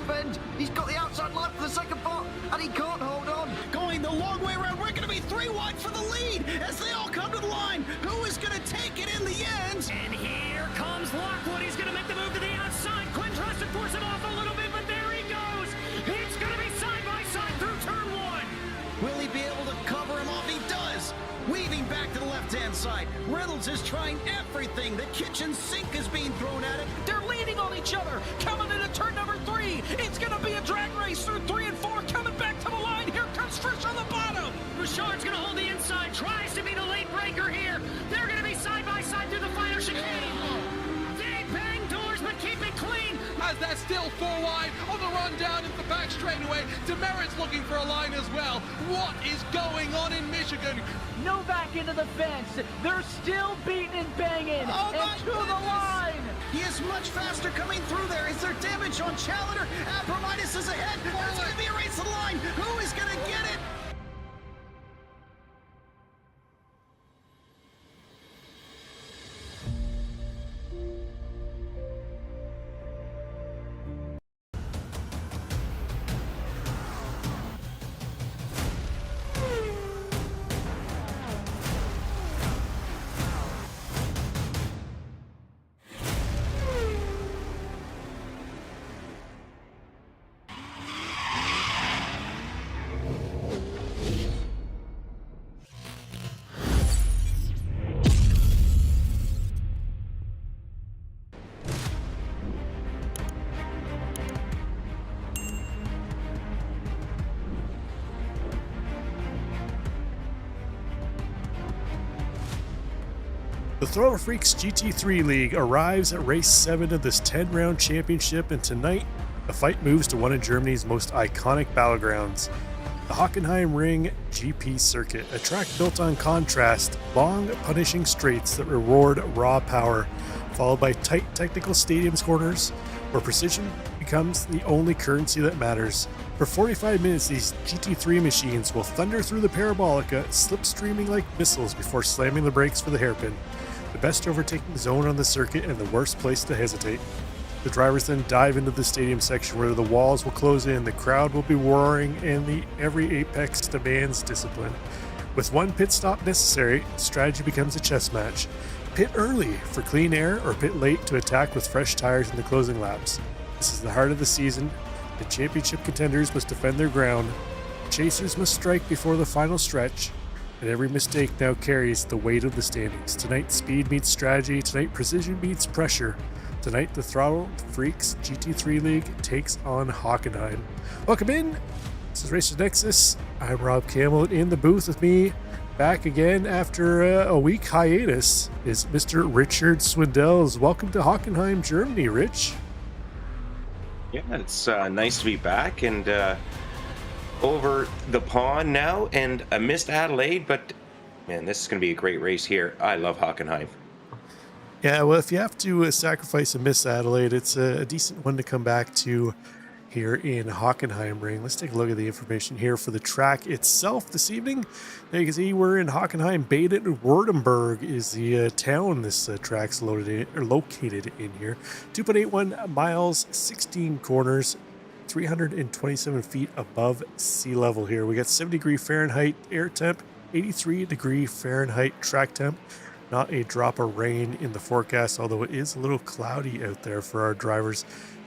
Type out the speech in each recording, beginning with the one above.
bend. He's got the outside line for the second part, and he can't hold on. Going the long way around, we're going to be 3 wide for the lead as they all come to the line. Who is going to take it in the end? And here comes Lockwood. He's going to make the move to the outside. Quinn tries to force him off a little bit, but there he goes. It's going to be side by side through turn 1. Will he be able to cover him off? He does. Weaving back to the left-hand side. Reynolds is trying everything. The kitchen sink is being thrown at him. They're leaning on each other. Coming into turn number 3. It's going to be a drag race through 3 and 4. Coming back to the line. Here comes Frisch on the bottom. Richard's going to hold the inside. Tries to be the late breaker here. They're going to be side by side through the final chicane. They bang doors, but keep it clean. As they're still 4 wide on the run down into the back straightaway. Demerit's looking for a line as well. What is going on in Michigan? No back into the fence. They're still beating and banging. Oh, and to the line. He is much faster coming through there. Is there damage on Challenger? Abramitis is ahead. There's going to be a race to the line. Who is going to get it? The Throttle Freaks GT3 League arrives at race 7 of this 10-round championship, and tonight, the fight moves to one of Germany's most iconic battlegrounds, the Hockenheim Ring GP circuit, a track built on contrast, long, punishing straights that reward raw power, followed by tight technical stadiums corners, where precision becomes the only currency that matters. For 45 minutes, these GT3 machines will thunder through the parabolica, slipstreaming like missiles before slamming the brakes for the hairpin. The best overtaking zone on the circuit and the worst place to hesitate. The drivers then dive into the stadium section where the walls will close in, the crowd will be roaring, and every apex demands discipline. With one pit stop necessary, strategy becomes a chess match. Pit early for clean air or pit late to attack with fresh tires in the closing laps. This is the heart of the season. The championship contenders must defend their ground. Chasers must strike before the final stretch. And every mistake now carries the weight of the standings. Tonight, speed meets strategy. Tonight, precision meets pressure. Tonight, the Throttle Freaks GT3 League takes on Hockenheim. Welcome in. This is Racer Nexus. I'm Rob Campbell. In the booth with me, back again after a week hiatus, is Mr. Richard Swindells. Welcome to Hockenheim, Germany, Rich. Yeah, it's nice to be back and over the pond now, and I missed Adelaide, but man, this is going to be a great race here. I love Hockenheim. Yeah, well, if you have to sacrifice a Miss Adelaide, it's a decent one to come back to here in Hockenheim Ring. Let's take a look at the information here for the track itself this evening. Now you can see we're in Hockenheim. Baden-Württemberg is the town this track's located in here. 2.81 miles, 16 corners, 327 feet above sea level here. We got 70-degree Fahrenheit air temp, 83-degree Fahrenheit track temp. Not a drop of rain in the forecast, although it is a little cloudy out there for our drivers.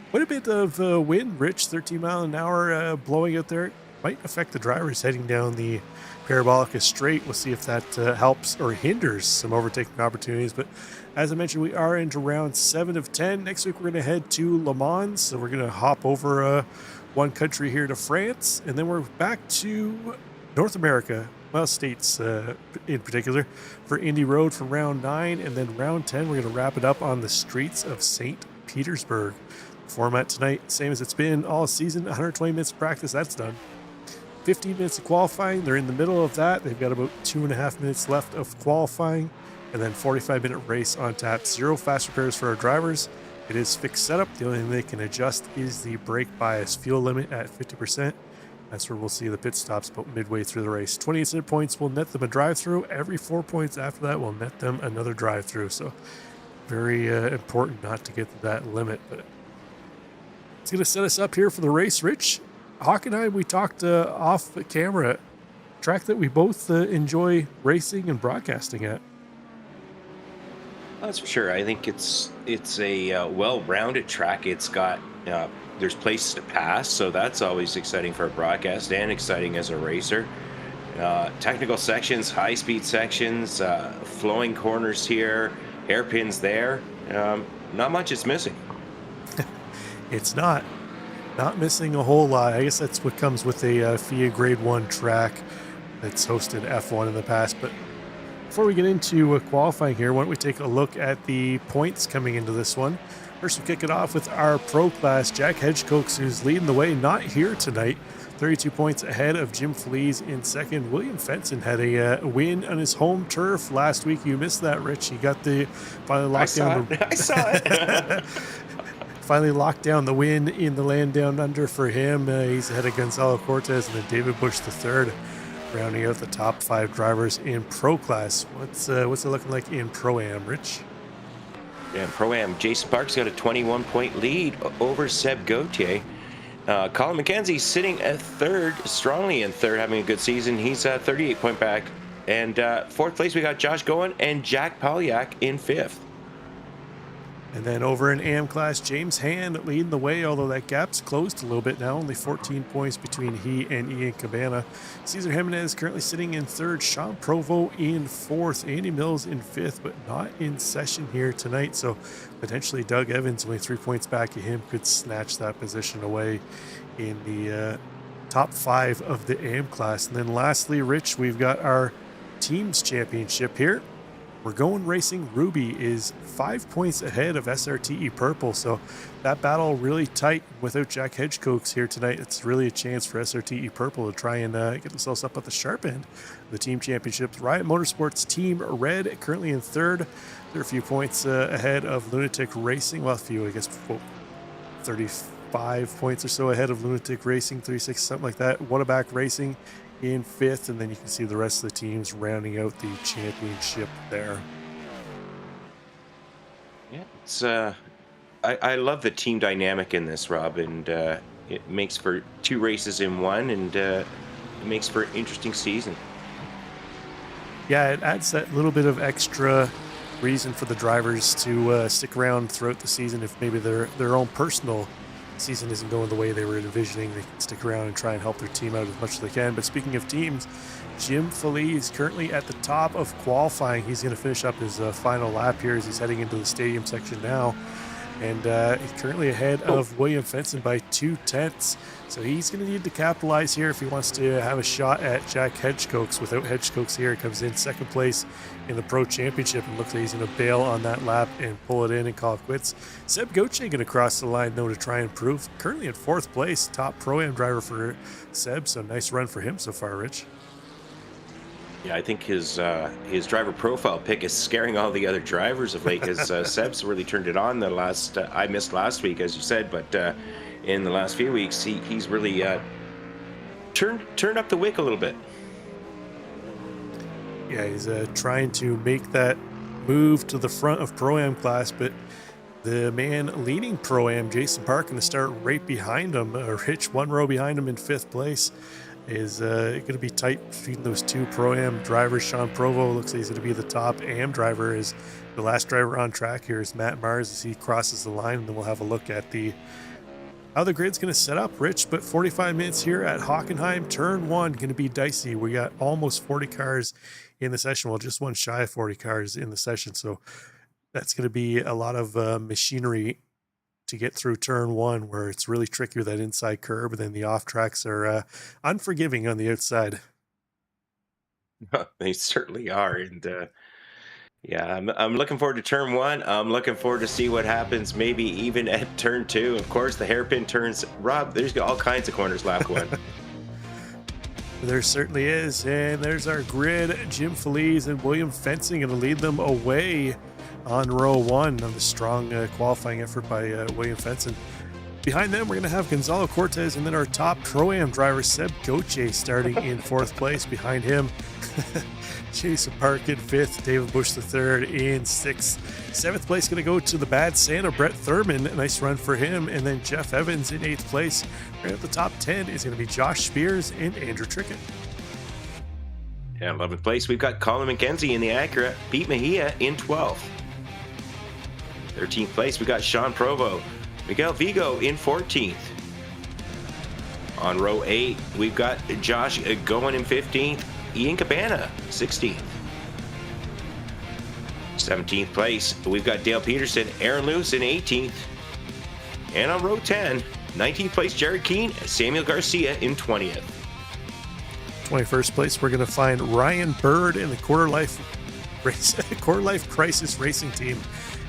Quite a bit of wind, Rich, 13 mile an hour blowing out there. Might affect the drivers heading down the Parabolica straight. We'll see if that helps or hinders some overtaking opportunities. But as I mentioned, we are into round 7 of 10. Next week, we're going to head to Lemans. So we're going to hop over one country here to France. And then we're back to North America, well, states in particular, for Indy Road for round 9. And then round 10, we're going to wrap it up on the streets of St. Petersburg. Format tonight, same as it's been all season. 120 minutes of practice, that's done. 15 minutes of qualifying, they're in the middle of that. They've got about 2.5 minutes left of qualifying, and then 45-minute race on tap. 0 fast repairs for our drivers. It is fixed setup. The only thing they can adjust is the brake bias fuel limit at 50%. That's where we'll see the pit stops about midway through the race. 20 incident points will net them a drive-through. Every 4 points after that will net them another drive-through. So very important not to get to that limit. But It's going to set us up here for the race, Rich. Hockenheim, we talked off camera, track that we both enjoy racing and broadcasting at. That's for sure. I think it's a well-rounded track. It's got there's places to pass, so that's always exciting for a broadcast and exciting as a racer. Technical sections, high-speed sections, flowing corners here, hairpins there. Not much is missing. It's not missing a whole lot. I guess that's what comes with a FIA Grade 1 track that's hosted F1 in the past. But before we get into qualifying here, why don't we take a look at the points coming into this one. First, we'll kick it off with our Pro Class. Jack Hedgecox, who's leading the way, not here tonight. 32 points ahead of Jim Feliz in second. William Fenton had a win on his home turf last week. You missed that, Rich. He got finally locked down. I saw it. Finally locked down the win in the land down under for him. He's ahead of Gonzalo Cortez and then David Bush III, rounding out the top 5 drivers in Pro Class. What's it looking like in Pro-Am, Rich? Yeah, Pro-Am, Jason Park's got a 21-point lead over Seb Gauthier. Colin McKenzie sitting at third, strongly in third, having a good season. He's 38-point back. And fourth place, we got Josh Goen and Jack Polyak in fifth. And then over in AM class, James Hand leading the way, although that gap's closed a little bit now. Only 14 points between he and Ian Cabana. Cesar Jimenez currently sitting in third. Sean Provo in fourth. Andy Mills in fifth, but not in session here tonight. So potentially Doug Evans, only 3 points back of him, could snatch that position away in the top 5 of the AM class. And then lastly, Rich, we've got our teams championship here. We're Going Racing Ruby is 5 points ahead of SRTE Purple, so that battle really tight. Without Jack Hedgecox here tonight, it's really a chance for SRTE Purple to try and get themselves up at the sharp end of the team championships. Riot Motorsports Team Red currently in third. They're a few points ahead of Lunatic Racing. Well, a few, I guess, 35 points or so ahead of Lunatic Racing, 36, something like that. Whataback Racing in fifth, and then you can see the rest of the teams rounding out the championship there. Yeah, it's I love the team dynamic in this, Rob, and it makes for 2 races in one, and it makes for an interesting season. Yeah, it adds that little bit of extra reason for the drivers to stick around throughout the season. If maybe their own personal season isn't going the way they were envisioning, they can stick around and try and help their team out as much as they can. But speaking of teams, Jim Feliz currently at the top of qualifying. He's going to finish up his final lap here as he's heading into the stadium section now, and he's currently ahead of William Fenton by 2/10. So he's going to need to capitalize here if he wants to have a shot at Jack Hedgecox. Without Hedgecox here, he comes in second place in the Pro Championship and looks like he's going to bail on that lap and pull it in and call it quits. Seb Gauthier going to cross the line, though, to try and improve. Currently in fourth place, top Pro-Am driver for Seb, so nice run for him so far, Rich. Yeah, I think his driver profile pick is scaring all the other drivers of late, because Seb's really turned it on the last. I missed last week, as you said, but in the last few weeks, he's really turned up the wick a little bit. Yeah, he's trying to make that move to the front of Pro-Am class, but the man leading Pro-Am, Jason Park, going to start right behind him. Rich, 1 row behind him in 5th place. Is going to be tight between those 2 Pro-Am drivers. Sean Provo looks like he's going to be the top AM driver. Is the last driver on track here is Matt Mars as he crosses the line, and then we'll have a look at how the grid's going to set up, Rich. But 45 minutes here at Hockenheim, turn 1 going to be dicey. We got almost 40 cars in the session. Well, just one shy of 40 cars in the session, so that's going to be a lot of machinery to get through turn 1, where it's really tricky with that inside curb, and then the off tracks are unforgiving on the outside. They certainly are, and yeah, I'm looking forward to turn 1. I'm looking forward to see what happens, maybe even at turn 2. Of course, the hairpin turns. Rob, there's all kinds of corners lap 1. There certainly is, and there's our grid. Jim Feliz and William Fenton going to lead them away on row 1 on the strong qualifying effort by William Fenton. Behind them, we're going to have Gonzalo Cortez, and then our top Pro-Am driver, Seb Gauthier, starting in 4th place. Behind him, Jason Park in 5th, David Bush III in 6th. 7th place going to go to the Bad Santa, Brett Thurman. A nice run for him. And then Jeff Evans in 8th place. Right at the top 10 is going to be Josh Spears and Andrew Trickett. Yeah, 11th place, we've got Colin McKenzie in the Acura, Pete Mejia in 12th. 13th place, we got Sean Provo, Miguel Vigo in 14th. On row 8, we've got Josh going in 15th, Ian Cabana, 16th. 17th place, we've got Dale Peterson, Aaron Lewis in 18th. And on row 10, 19th place, Jared Keane, Samuel Garcia in 20th. 21st place, we're going to find Ryan Bird in the Quarter Life Crisis Racing Team.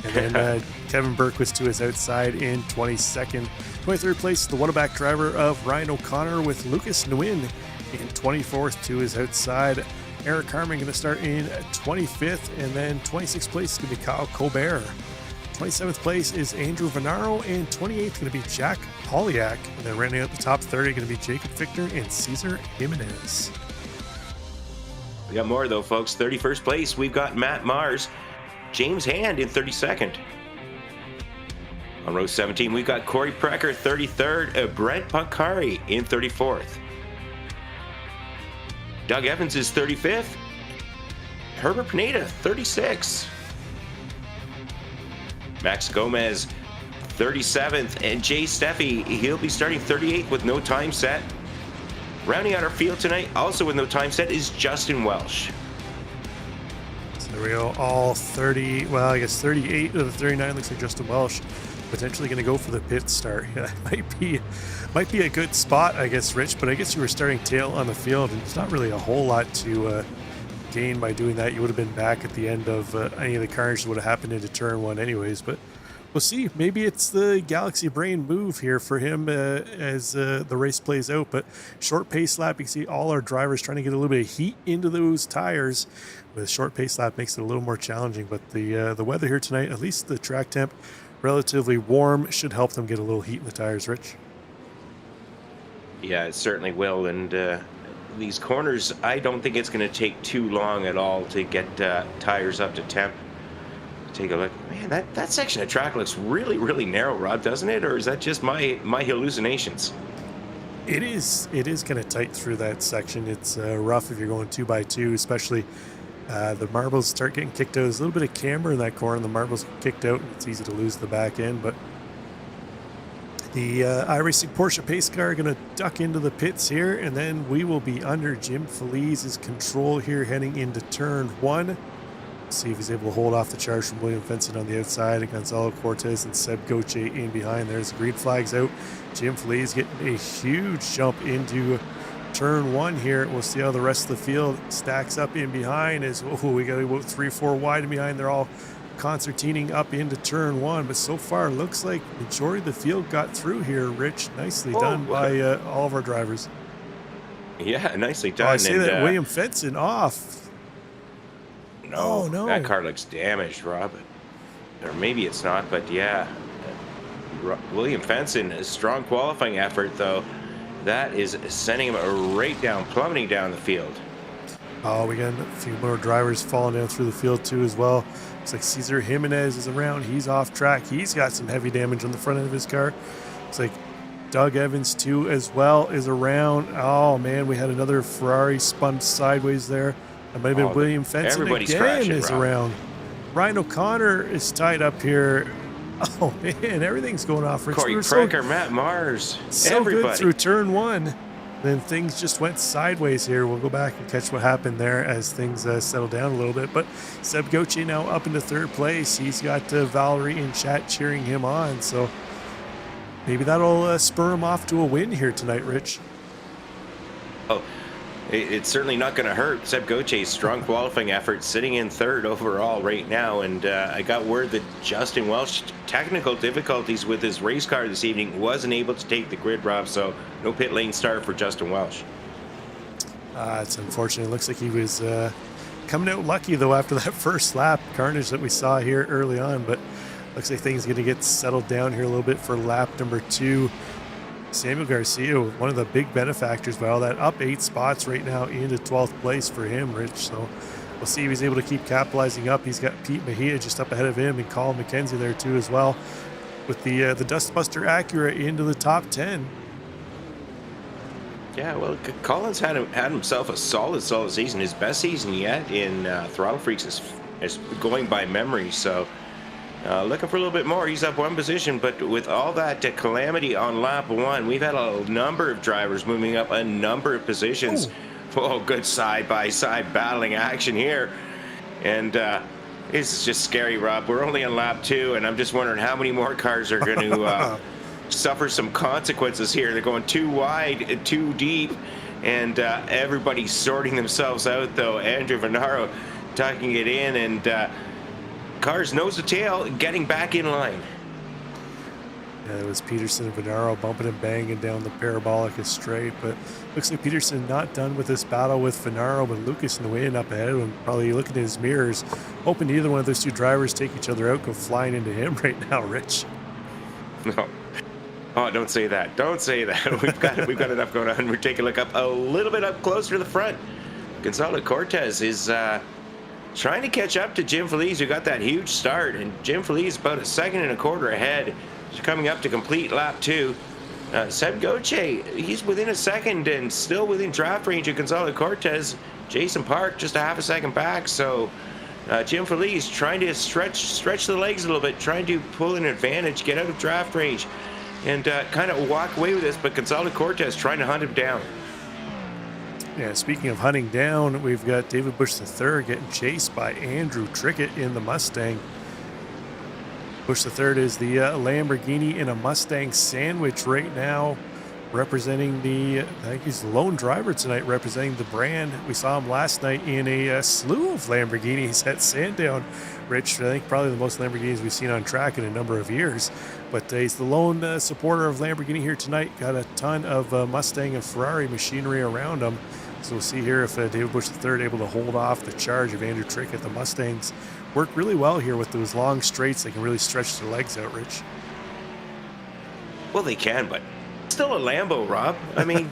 And then Kevin Berquist to his outside in 22nd. 23rd place, the Whataback driver of Ryan O'Connor with Lucas Nguyen in 24th to his outside. Eric Harmon going to start in 25th, and then 26th place is going to be Kyle Colbert. 27th place is Andrew Venaro, and 28th going to be Jack Polyak. And then rounding out the top 30 going to be Jacob Victor and Cesar Jimenez. We got more though, folks. 31st place, we've got Matt Mars, James Hand in 32nd. On row 17, we've got Corey Precker, 33rd, Brett Pankari in 34th. Doug Evans is 35th. Herbert Pineda, 36th. Max Gomez, 37th, and Jay Steffi, he'll be starting 38th with no time set. Rounding out our field tonight, also with no time set, is Justin Welsh. So there we go, all 30, well, I guess 38 of the 39 looks like Justin Welsh potentially going to go for the pit start. Yeah, might be a good spot, I guess, Rich, but I guess you were starting tail on the field, and it's not really a whole lot to gain by doing that. You would have been back at the end of any of the carnage that would have happened into turn 1 anyways, but we'll see. Maybe it's the Galaxy Brain move here for him as the race plays out. But short pace lap, you can see all our drivers trying to get a little bit of heat into those tires. With short pace lap makes it a little more challenging. But the weather here tonight, at least the track temp, relatively warm, should help them get a little heat in the tires, Rich. Yeah, it certainly will. And these corners, I don't think it's going to take too long at all to get tires up to temp. Take a look. Man, that section of track looks really, really narrow, Rob, doesn't it? Or is that just my hallucinations? It is kind of tight through that section. It's rough if you're going 2x2, especially the marbles start getting kicked out. There's a little bit of camber in that corner, and the marbles get kicked out, and it's easy to lose the back end. But the iRacing Porsche pace car are going to duck into the pits here, and then we will be under Jim Feliz's control here heading into turn 1. See if he's able to hold off the charge from William Fenton on the outside, and Gonzalo Cortez and Seb Goche in behind. There's the green flags out. Jim Feliz getting a huge jump into turn 1 here. We'll see how the rest of the field stacks up in behind. As we got about 3-4 wide in behind. They're all concertining up into turn 1, but so far looks like the majority of the field got through here. Rich, nicely done by all of our drivers. Yeah, nicely done. I see that William Fenton off. No, that car looks damaged, Rob. Or maybe it's not, but yeah. William Fenton, a strong qualifying effort, though. That is sending him right down, plummeting down the field. Oh, we got a few more drivers falling down through the field, too, as well. Looks like Cesar Jimenez is around. He's off track. He's got some heavy damage on the front end of his car. Looks like Doug Evans, too, as well, is around. Oh, man, we had another Ferrari spun sideways there. That might have been William Fenton again is around. Ryan O'Connor is tied up here. Oh, man, everything's going off. Corey Precker, Matt Mars, so good through turn 1. Then things just went sideways here. We'll go back and catch what happened there as things settle down a little bit. But Seb Goche now up into 3rd place. He's got Valerie in chat cheering him on. So maybe that'll spur him off to a win here tonight, Rich. Oh, it's certainly not going to hurt. Seb Goche's strong qualifying effort, sitting in 3rd overall right now. And I got word that Justin Welsh, technical difficulties with his race car this evening, wasn't able to take the grid, Rob. So no pit lane start for Justin Welsh. It's unfortunate. It looks like he was coming out lucky, though, after that first lap carnage that we saw here early on. But looks like things are going to get settled down here a little bit for lap number 2. Samuel Garcia, one of the big benefactors by all that, up 8 spots right now into 12th place for him, Rich. So we'll see if he's able to keep capitalizing up. He's got Pete Mejia just up ahead of him and Colin McKenzie there too as well, with the Dustbuster Acura into the top 10. Yeah, well, Colin's had himself a solid season. His best season yet in Throttle Freaks is going by memory. So looking for a little bit more. He's up 1 position, but with all that calamity on lap 1, we've had a number of drivers moving up a number of positions. Oh, good side-by-side battling action here. And this is just scary, Rob. We're only on lap 2, and I'm just wondering how many more cars are going to suffer some consequences here. They're going too wide, too deep, and everybody's sorting themselves out, though. Andrew Venaro tucking it in, and cars nose to tail getting back in line. Yeah, it was Peterson and Venaro bumping and banging down the parabolic straight, but looks like Peterson not done with this battle with Venaro, but Lucas and Nguyen up ahead of him, probably looking in his mirrors, hoping either one of those 2 drivers take each other out, go flying into him right now, Rich. No. Oh, don't say that. Don't say that. We've got enough going on. We're taking a look up a little bit up closer to the front. Gonzalo Cortez is trying to catch up to Jim Feliz, who got that huge start, and Jim Feliz about 1.25 seconds ahead. He's coming up to complete lap 2. Seb Goche, he's within 1 second and still within draft range of Gonzalo Cortez. Jason Park just 0.5 second back. So Jim Feliz trying to stretch the legs a little bit, trying to pull an advantage, get out of draft range, and kind of walk away with this, but Gonzalo Cortez trying to hunt him down. Yeah, speaking of hunting down, we've got David Bush III getting chased by Andrew Trickett in the Mustang. Bush III is the Lamborghini in a Mustang sandwich right now, representing I think he's the lone driver tonight, representing the brand. We saw him last night in a slew of Lamborghinis at Sandown, Rich. I think probably the most Lamborghinis we've seen on track in a number of years. But he's the lone supporter of Lamborghini here tonight. Got a ton of Mustang and Ferrari machinery around him. So we'll see here if David Bush III able to hold off the charge of Andrew Trickett. The Mustangs work really well here with those long straights. They can really stretch their legs out, Rich. Well, they can, but still a Lambo, Rob. I mean,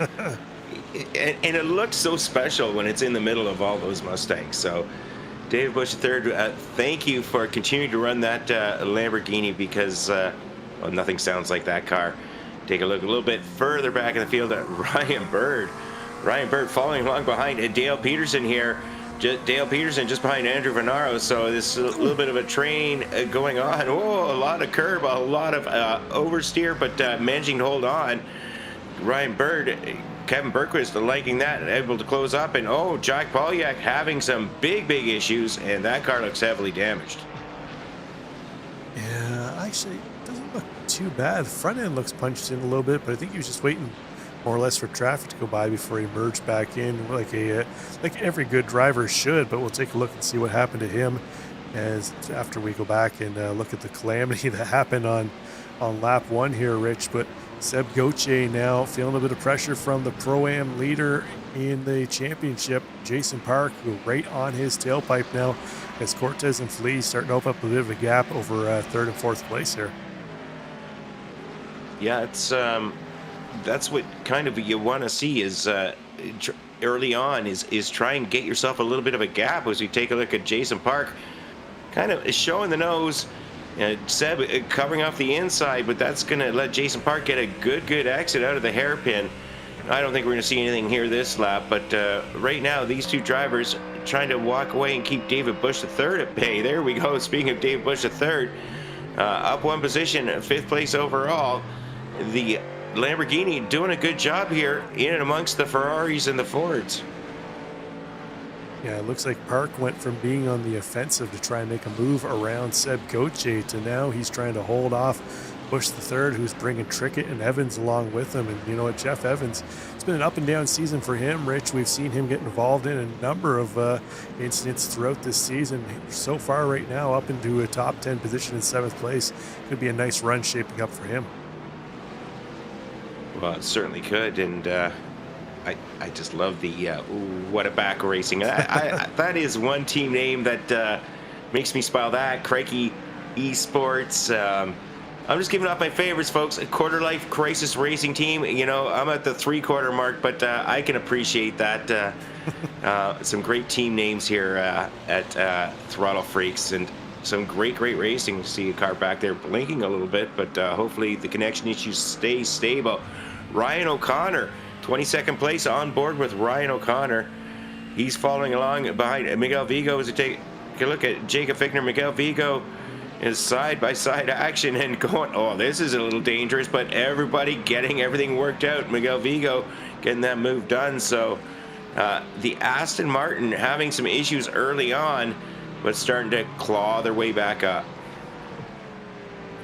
and it looks so special when it's in the middle of all those Mustangs. So David Bush III, thank you for continuing to run that Lamborghini, because well, nothing sounds like that car. Take a look a little bit further back in the field at Ryan Bird. Ryan Bird following along behind Dale Peterson here. Dale Peterson just behind Andrew Venaro. So this is a little bit of a train going on. Oh, a lot of curb, a lot of oversteer, but managing to hold on. Ryan Bird, Kevin Berquist liking that and able to close up. And oh, Jack Polyak having some big issues, and that car looks heavily damaged. Yeah, actually, it doesn't look too bad. The front end looks punched in a little bit, but I think he was just waiting more or less for traffic to go by before he merged back in, like every good driver should. But we'll take a look and see what happened to him as after we go back and look at the calamity that happened on lap 1 here, Rich. But Seb Goche now feeling a bit of pressure from the Pro-Am leader in the championship, Jason Park, who right on his tailpipe now, as Cortez and Feliz starting to open up a bit of a gap over 3rd and 4th place here. Yeah, it's that's what kind of you want to see is early on is try and get yourself a little bit of a gap. As we take a look at Jason Park, kind of showing the nose, Seb covering off the inside, but that's going to let Jason Park get a good exit out of the hairpin. I don't think we're going to see anything here this lap, but right now these 2 drivers trying to walk away and keep David Bush III at bay. There we go. Speaking of David Bush III, up 1 position, 5th place overall. The Lamborghini doing a good job here in and amongst the Ferraris and the Fords. Yeah, it looks like Park went from being on the offensive to try and make a move around Seb Goche to now he's trying to hold off Bush III, who's bringing Trickett and Evans along with him. And you know what, Jeff Evans, it's been an up and down season for him, Rich. We've seen him get involved in a number of incidents throughout this season. So far right now up into a top 10 position in 7th place. Could be a nice run shaping up for him. Well, it certainly could, and I just love the what a back racing. That is one team name that makes me smile. That Crikey Esports, I'm just giving off my favorites, folks. A Quarter Life Crisis Racing Team. You know, I'm at the 3/4 mark, but I can appreciate that. Some great team names here at Throttle Freaks, and some great racing. See a car back there blinking a little bit, but hopefully the connection issues stay stable. Ryan O'Connor, 22nd place on board with Ryan O'Connor. He's following along behind Miguel Vigo as we take a look at Jacob Fickner. Miguel Vigo is side-by-side action and going, oh, this is a little dangerous, but everybody getting everything worked out. Miguel Vigo getting that move done. So the Aston Martin having some issues early on, but starting to claw their way back up.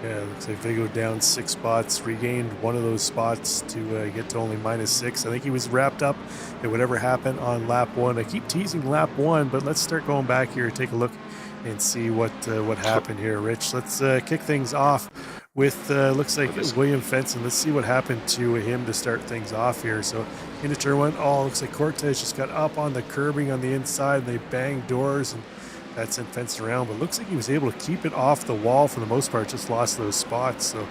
Yeah, looks like Vigo down 6 spots, regained one of those spots to get to only -6. I think he was wrapped up in whatever happened on lap 1. I keep teasing lap 1, but let's start going back here and take a look and see what happened here, Rich. Let's kick things off with, looks like William Fenton. Let's see what happened to him to start things off here. So into turn 1, oh, looks like Cortez just got up on the curbing on the inside, and they banged doors, and that sent Fenton around. But looks like he was able to keep it off the wall for the most part, just lost those spots. So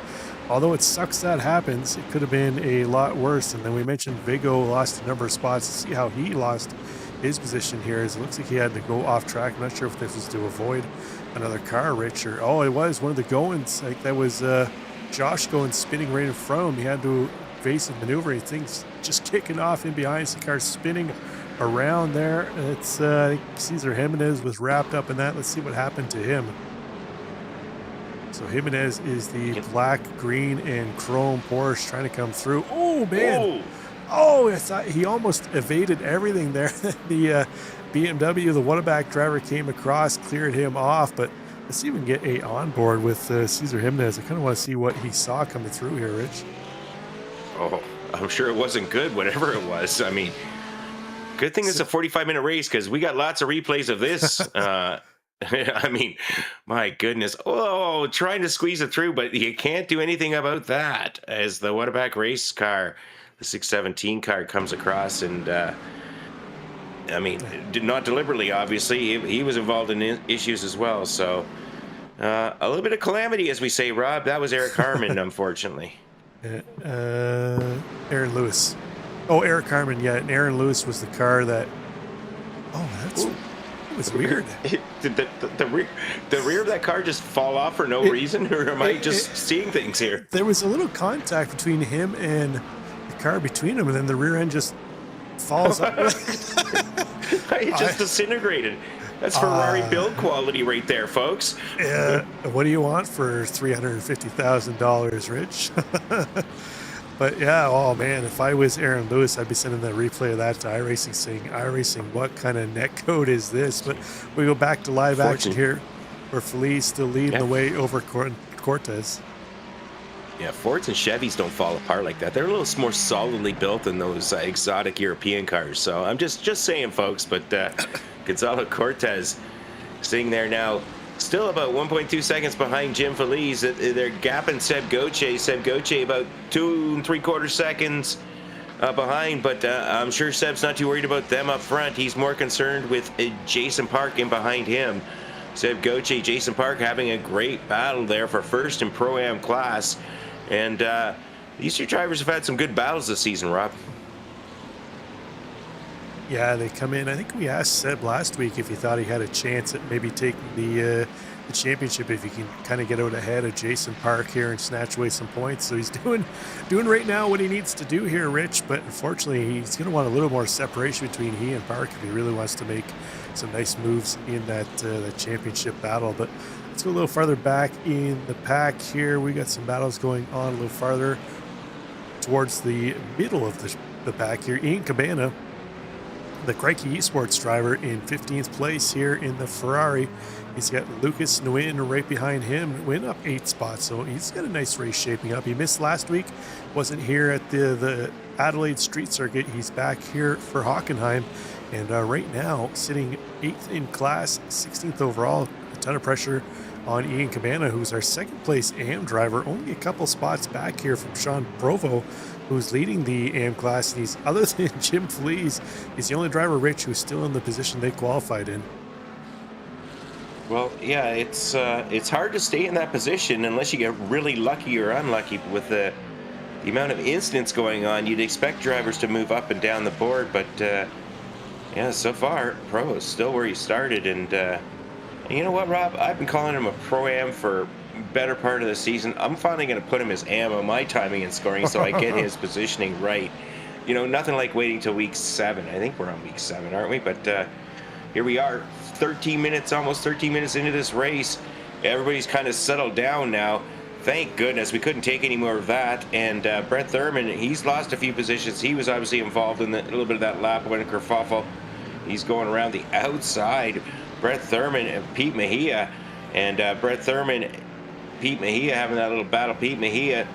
although it sucks that happens, it could have been a lot worse. And then we mentioned Vigo lost a number of spots. To see how he lost his position here is it looks like he had to go off track. I'm not sure if this was to avoid another car, Rich, or oh, it was one of the Goins. Like that was Josh going spinning right in front of him. He had to evasive maneuvering. Things just kicking off in behind. The car spinning around there. It's I think Cesar Jimenez was wrapped up in that. Let's see what happened to him. So Jimenez is the black, green, and chrome Porsche trying to come through. Oh man! Whoa. Oh, I thought he almost evaded everything there. The BMW, the Whataback driver came across, cleared him off. But let's even get a onboard with Cesar Jimenez. I kind of want to see what he saw coming through here, Rich. Oh, I'm sure it wasn't good, whatever it was. I mean, good thing it's a 45-minute race because we got lots of replays of this. I mean, my goodness. Oh, trying to squeeze it through, but you can't do anything about that as the Whataback race car, the 617 car, comes across. And, I mean, not deliberately, obviously. He was involved in issues as well. So a little bit of calamity, as we say, Rob. That was Eric Harmon, unfortunately. Aaron Lewis. Oh, Eric Harmon, yeah. And Aaron Lewis was the car that... Oh, that was weird. Did the rear of that car just fall off for no reason? Or am I just seeing things here? There was a little contact between him and the car between them, and then the rear end just falls up. It just disintegrated. That's Ferrari build quality right there, folks. Yeah. What do you want for $350,000, Rich? But yeah, oh man, if I was Aaron Lewis, I'd be sending that replay of that to iRacing, saying, iRacing, what kind of net code is this? But we go back to live action here, where Feliz still leading the way over Cortez. Yeah, Fords and Chevys don't fall apart like that. They're a little more solidly built than those exotic European cars. So I'm just saying, folks. But Gonzalo Cortez sitting there now, still about 1.2 seconds behind Jim Feliz. They're gapping Seb Gauthier. Seb Gauthier about 2 3/4 seconds behind, but I'm sure Seb's not too worried about them up front. He's more concerned with Jason Park in behind him. Seb Gauthier, Jason Park having a great battle there for first in Pro-Am class. And these two drivers have had some good battles this season, Rob. Yeah, they come in. I think we asked Seb last week if he thought he had a chance at maybe taking the championship if he can kind of get out ahead of Jason Park here and snatch away some points. So he's doing right now what he needs to do here, Rich. But unfortunately, he's going to want a little more separation between he and Park if he really wants to make some nice moves in that championship battle. But let's go a little farther back in the pack here. We got some battles going on a little farther towards the middle of the pack here. Ian Cabana, the Crikey Esports driver, in 15th place here in the Ferrari. He's got Lucas Nguyen right behind him. Nguyen up 8 spots, so he's got a nice race shaping up. He missed last week, wasn't here at the Adelaide Street Circuit. He's back here for Hockenheim, and right now sitting 8th in class, 16th overall. A ton of pressure on Ian Cabana, who's our 2nd place AM driver, only a couple spots back here from Sean Provo, who's leading the AM class. And he's, other than Jim Feliz, he's the only driver, Rich, who's still in the position they qualified in. Well, yeah, it's hard to stay in that position unless you get really lucky or unlucky with the amount of incidents going on. You'd expect drivers to move up and down the board, but yeah, so far, Pro is still where he started. And you know what, Rob? I've been calling him a Pro-Am for better part of the season. I'm finally going to put him as Am on my timing and scoring so I get his positioning right. You know, nothing like waiting till week 7. I think we're on week 7, aren't we? But here we are, 13 minutes, almost 13 minutes into this race. Everybody's kind of settled down now. Thank goodness we couldn't take any more of that. And Brett Thurman, he's lost a few positions. He was obviously involved in a little bit of that lap winning kerfuffle. He's going around the outside. Brett Thurman and Pete Mejia. And Brett Thurman, Pete Mejia having that little battle. Pete Mejia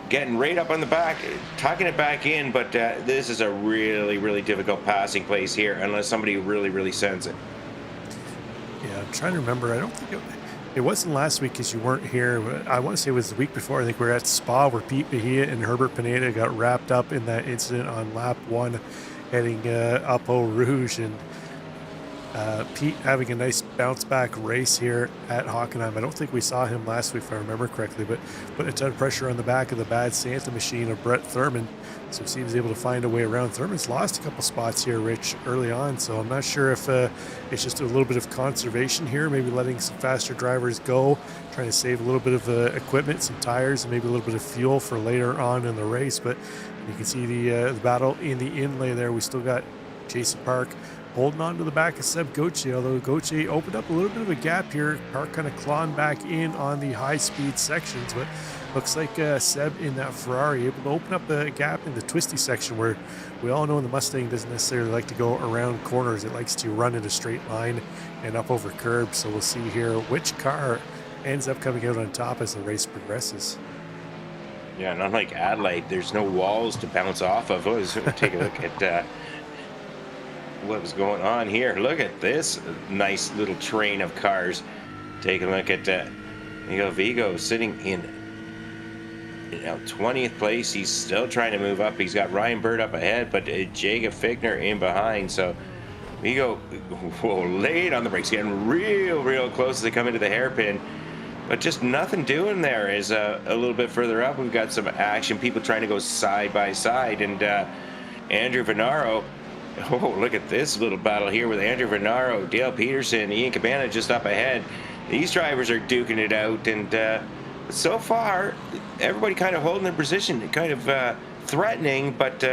getting right up on the back, tucking it back in. But this is a really, really difficult passing place here unless somebody really, really sends it. Yeah, I'm trying to remember. I don't think it wasn't last week because you weren't here. I want to say it was the week before. I think we were at Spa where Pete Mejia and Herbert Pineda got wrapped up in that incident on lap 1 heading up Eau Rouge. And Pete having a nice bounce back race here at Hockenheim. I don't think we saw him last week if I remember correctly, but put a ton of pressure on the back of the bad Santa machine of Brett Thurman. So he seems able to find a way around. Thurman's lost a couple spots here, Rich, early on. So I'm not sure if it's just a little bit of conservation here, maybe letting some faster drivers go, trying to save a little bit of equipment, some tires, and maybe a little bit of fuel for later on in the race. But you can see the battle in the inlay there. We still got Jason Park holding on to the back of Seb Gauthier, although Gauthier opened up a little bit of a gap here. Park kind of clawing back in on the high-speed sections, but looks like Seb in that Ferrari able to open up a gap in the twisty section where we all know the Mustang doesn't necessarily like to go around corners. It likes to run in a straight line and up over curbs. So we'll see here which car ends up coming out on top as the race progresses. Yeah, and unlike Adelaide, there's no walls to bounce off of. Take a look at what was going on here. Look at this nice little train of cars. Take a look at Vigo sitting in 20th place. He's still trying to move up. He's got Ryan Bird up ahead, but Jacob Fichtner in behind. So Vigo late on the brakes, getting real close as they come into the hairpin. But just nothing doing there. Is a little bit further up, we've got some action. People trying to go side by side. And Andrew Venaro, oh, look at this little battle here with Andrew Venaro, Dale Peterson, Ian Cabana just up ahead. These drivers are duking it out. And so far, everybody kind of holding their position, kind of threatening, but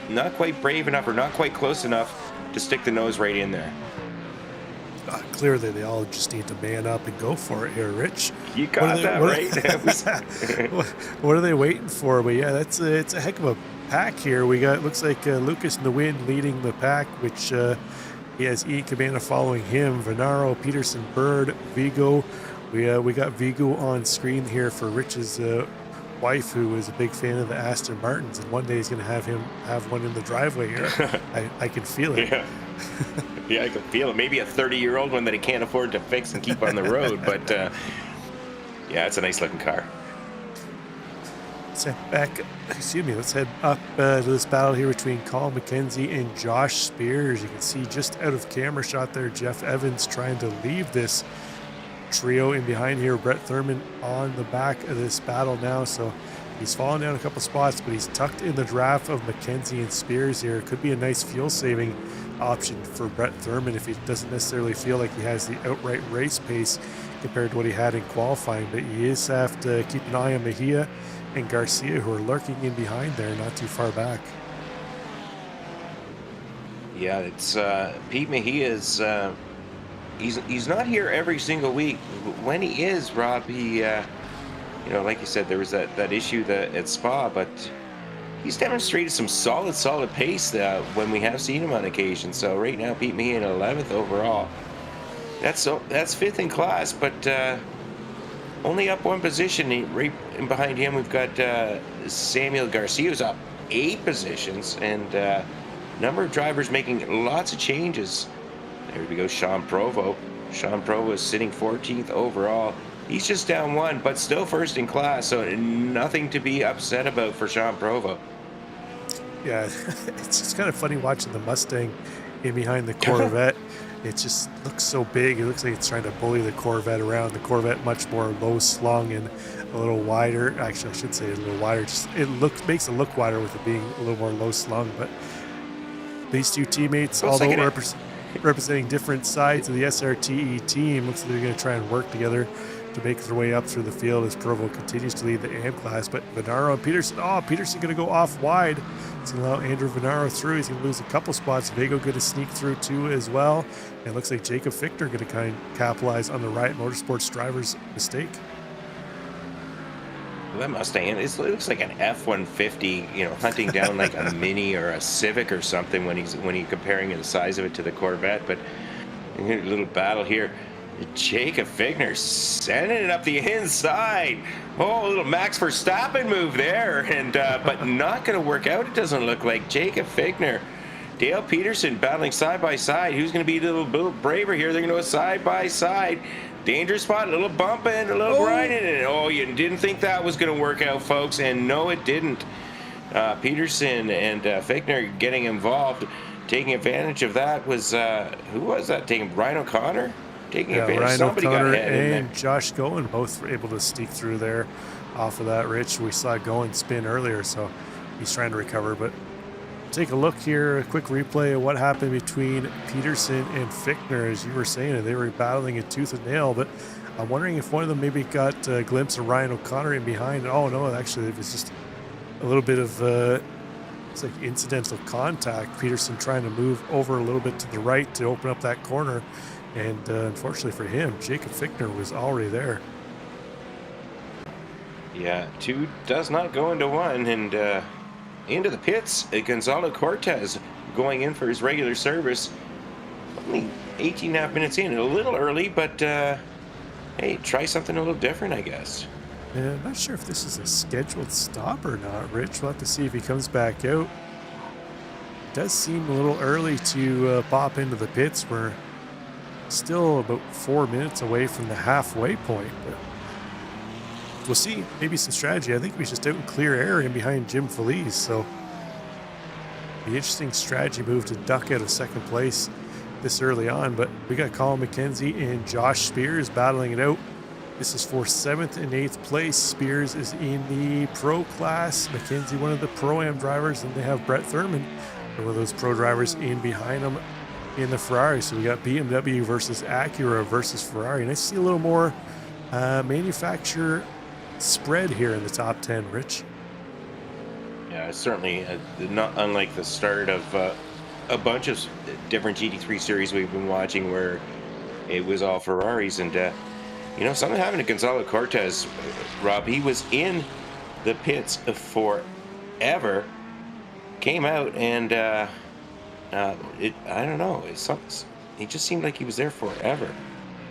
not quite brave enough or not quite close enough to stick the nose right in there. Clearly, they all just need to man up and go for it here, Rich. You got that right. What are they waiting for? But yeah, it's a heck of a pack here. We got, looks like Lucas Nguyen leading the pack, which he has Ian Cabana following him, Venaro, Peterson, Bird, Vigo. We got Vigo on screen here for Rich's wife, who is a big fan of the Aston Martins, and one day he's going to have him have one in the driveway here. I can feel it. Yeah. Yeah, I can feel it. Maybe a 30-year-old one that he can't afford to fix and keep on the road, but yeah, it's a nice looking car. Let's head up to this battle here between Colin McKenzie and Josh Spears. You can see just out of camera shot there, Jeff Evans trying to leave this trio in behind here. Brett Thurman on the back of this battle now, so he's fallen down a couple spots, but he's tucked in the draft of McKenzie and Spears here. It could be a nice fuel-saving option for Brett Thurman if he doesn't necessarily feel like he has the outright race pace compared to what he had in qualifying, but he is have to keep an eye on Mejia and Garcia, who are lurking in behind there, not too far back. Yeah, it's Pete Mejia's. He's not here every single week. When he is, Rob, he like you said, there was that issue at Spa, but he's demonstrated some solid pace when we have seen him on occasion. So right now, Pete Mejia in 11th overall. That's 5th in class, but only up one position. Right behind him, we've got Samuel Garcia, who's up 8 positions, and number of drivers making lots of changes. There we go, Sean Provo. Sean Provo is sitting 14th overall. He's just down 1, but still first in class, so nothing to be upset about for Sean Provo. Yeah, it's just kind of funny watching the Mustang in behind the Corvette It just looks so big. It looks like it's trying to bully the Corvette around. The Corvette much more low slung and a little wider. Actually, I should say a little wider. Just makes it look wider with it being a little more low slung. But these two teammates, although representing different sides of the SRTE team, looks like they're going to try and work together to make their way up through the field as Provo continues to lead the AM class. But Venaro and Peterson, Peterson going to go off wide. He's going to allow Andrew Venaro through. He's going to lose a couple spots. Vago going to sneak through too as well. And it looks like Jacob Fichtner going to kind of capitalize on the Riot Motorsports driver's mistake. That Mustang, it looks like an F-150, you know, hunting down like a Mini or a Civic or something when he's comparing the size of it to the Corvette. But a little battle here. Jacob Fichtner sending it up the inside. Oh, a little Max Verstappen move there, and but not going to work out. It doesn't look like. Jacob Fichtner, Dale Peterson battling side by side. Who's going to be a little braver here? They're going to go side by side. Dangerous spot, a little bumping, a little grinding, and oh, you didn't think that was going to work out, folks, and no, it didn't. Peterson and Fichtner getting involved, taking advantage of that was who was that? Taking Ryan O'Connor. Taking advantage. Ryan Somebody O'Connor got ahead in and there. Josh Goen both were able to sneak through there off of that, Rich. We saw Goen spin earlier, so he's trying to recover. But take a look here, a quick replay of what happened between Peterson and Fichtner. As you were saying, they were battling a tooth and nail, but I'm wondering if one of them maybe got a glimpse of Ryan O'Connor in behind. Oh, no, actually, it was just a little bit of it's like incidental contact. Peterson trying to move over a little bit to the right to open up that corner. And unfortunately for him, Jacob Fichtner was already there. Yeah, 2 does not go into 1, and into the pits, Gonzalo Cortez going in for his regular service. Only 18.5 minutes in, a little early, but hey, try something a little different, I guess. Yeah, I'm not sure if this is a scheduled stop or not, Rich. We'll have to see if he comes back out. It does seem a little early to pop into the pits. We're still about 4 minutes away from the halfway point, but we'll see. Maybe some strategy. I think we just out in clear air in behind Jim Feliz, so the interesting strategy move to duck out of second place this early on. But we got Colin McKenzie and Josh Spears battling it out. This is for 7th and 8th place. Spears is in the pro class, McKenzie one of the pro-am drivers, and they have Brett Thurman, one of those pro drivers, in behind them in the Ferrari. So we got BMW versus Acura versus Ferrari, and I see a little more manufacturer spread here in the top 10, Rich. Yeah, certainly not unlike the start of a bunch of different GT3 series we've been watching where it was all Ferraris. And you know, something happened to Gonzalo Cortez, Rob. He was in the pits forever, came out, and I don't know. He just seemed like he was there forever.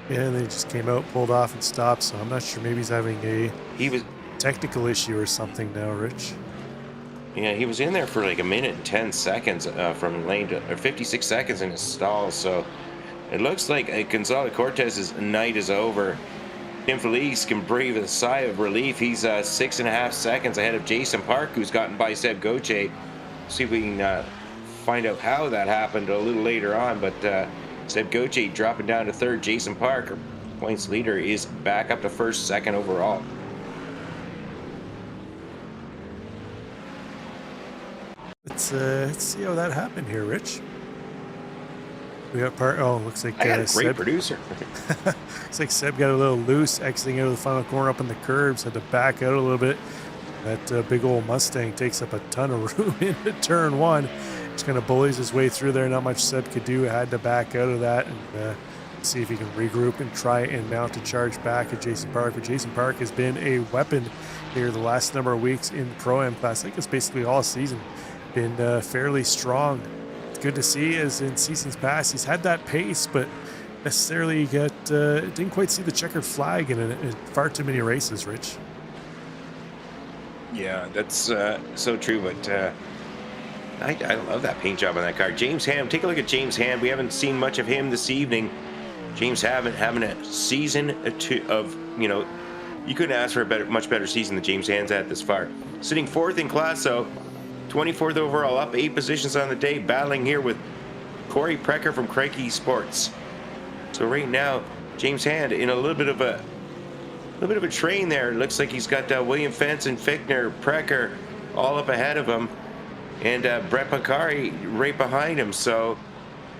Yeah, and they just came out, pulled off, and stopped. So I'm not sure. Maybe he's having a technical issue or something now, Rich. Yeah, he was in there for like 1 minute and 10 seconds from lane to, or 56 seconds in his stall. So it looks like Gonzalo Cortez's night is over. Tim Feliz can breathe a sigh of relief. He's 6.5 seconds ahead of Jason Park, who's gotten by Seb Gauthier. See if we can find out how that happened a little later on, but Seb Gauthier dropping down to 3rd. Jason Park, points leader, is back up to 1st, 2nd overall. Let's see how that happened here, Rich. We got Park. Oh, looks like I got a great Seb, producer. looks like Seb got a little loose, exiting out of the final corner up in the curbs, had to back out a little bit. That big old Mustang takes up a ton of room into turn 1. Just kind of bullies his way through there. Not much Seb could do. Had to back out of that and see if he can regroup and try and mount a charge back at Jason Park. But Jason Park has been a weapon here the last number of weeks in the Pro-Am class. I think it's basically all season been fairly strong. It's good to see, as in seasons past, he's had that pace, but necessarily didn't quite see the checkered flag in far too many races, Rich. Yeah, that's so true, but I love that paint job on that car. James Ham, take a look at James Ham. We haven't seen much of him this evening. James Ham having a season of, you know, you couldn't ask for a much better season than James Ham's had this far. Sitting 4th in class, though, 24th overall, up 8 positions on the day, battling here with Corey Precker from Craigie Sports. So right now, James Hand in a little bit of a train there. It looks like he's got William Fenton, Fichtner, Precker all up ahead of him, and Brett Pancari right behind him. So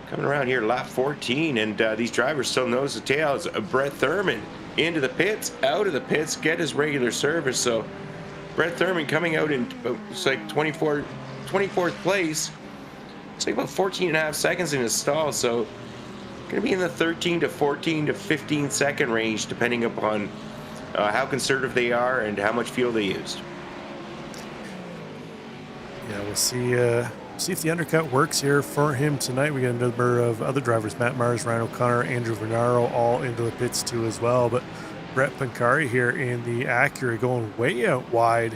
coming around here, lap 14, and these drivers still nose to tails. Brett Thurman into the pits, out of the pits, get his regular service. So Brett Thurman coming out in it's like 24th place. It's like about 14 and a half seconds in his stall. So going to be in the 13 to 14 to 15 second range, depending upon how conservative they are and how much fuel they used. Yeah, we'll see if the undercut works here for him tonight. We got a number of other drivers, Matt Mars, Ryan O'Connor, Andrew Vernaro, all into the pits too as well. But Brett Pancari here in the Acura going way out wide.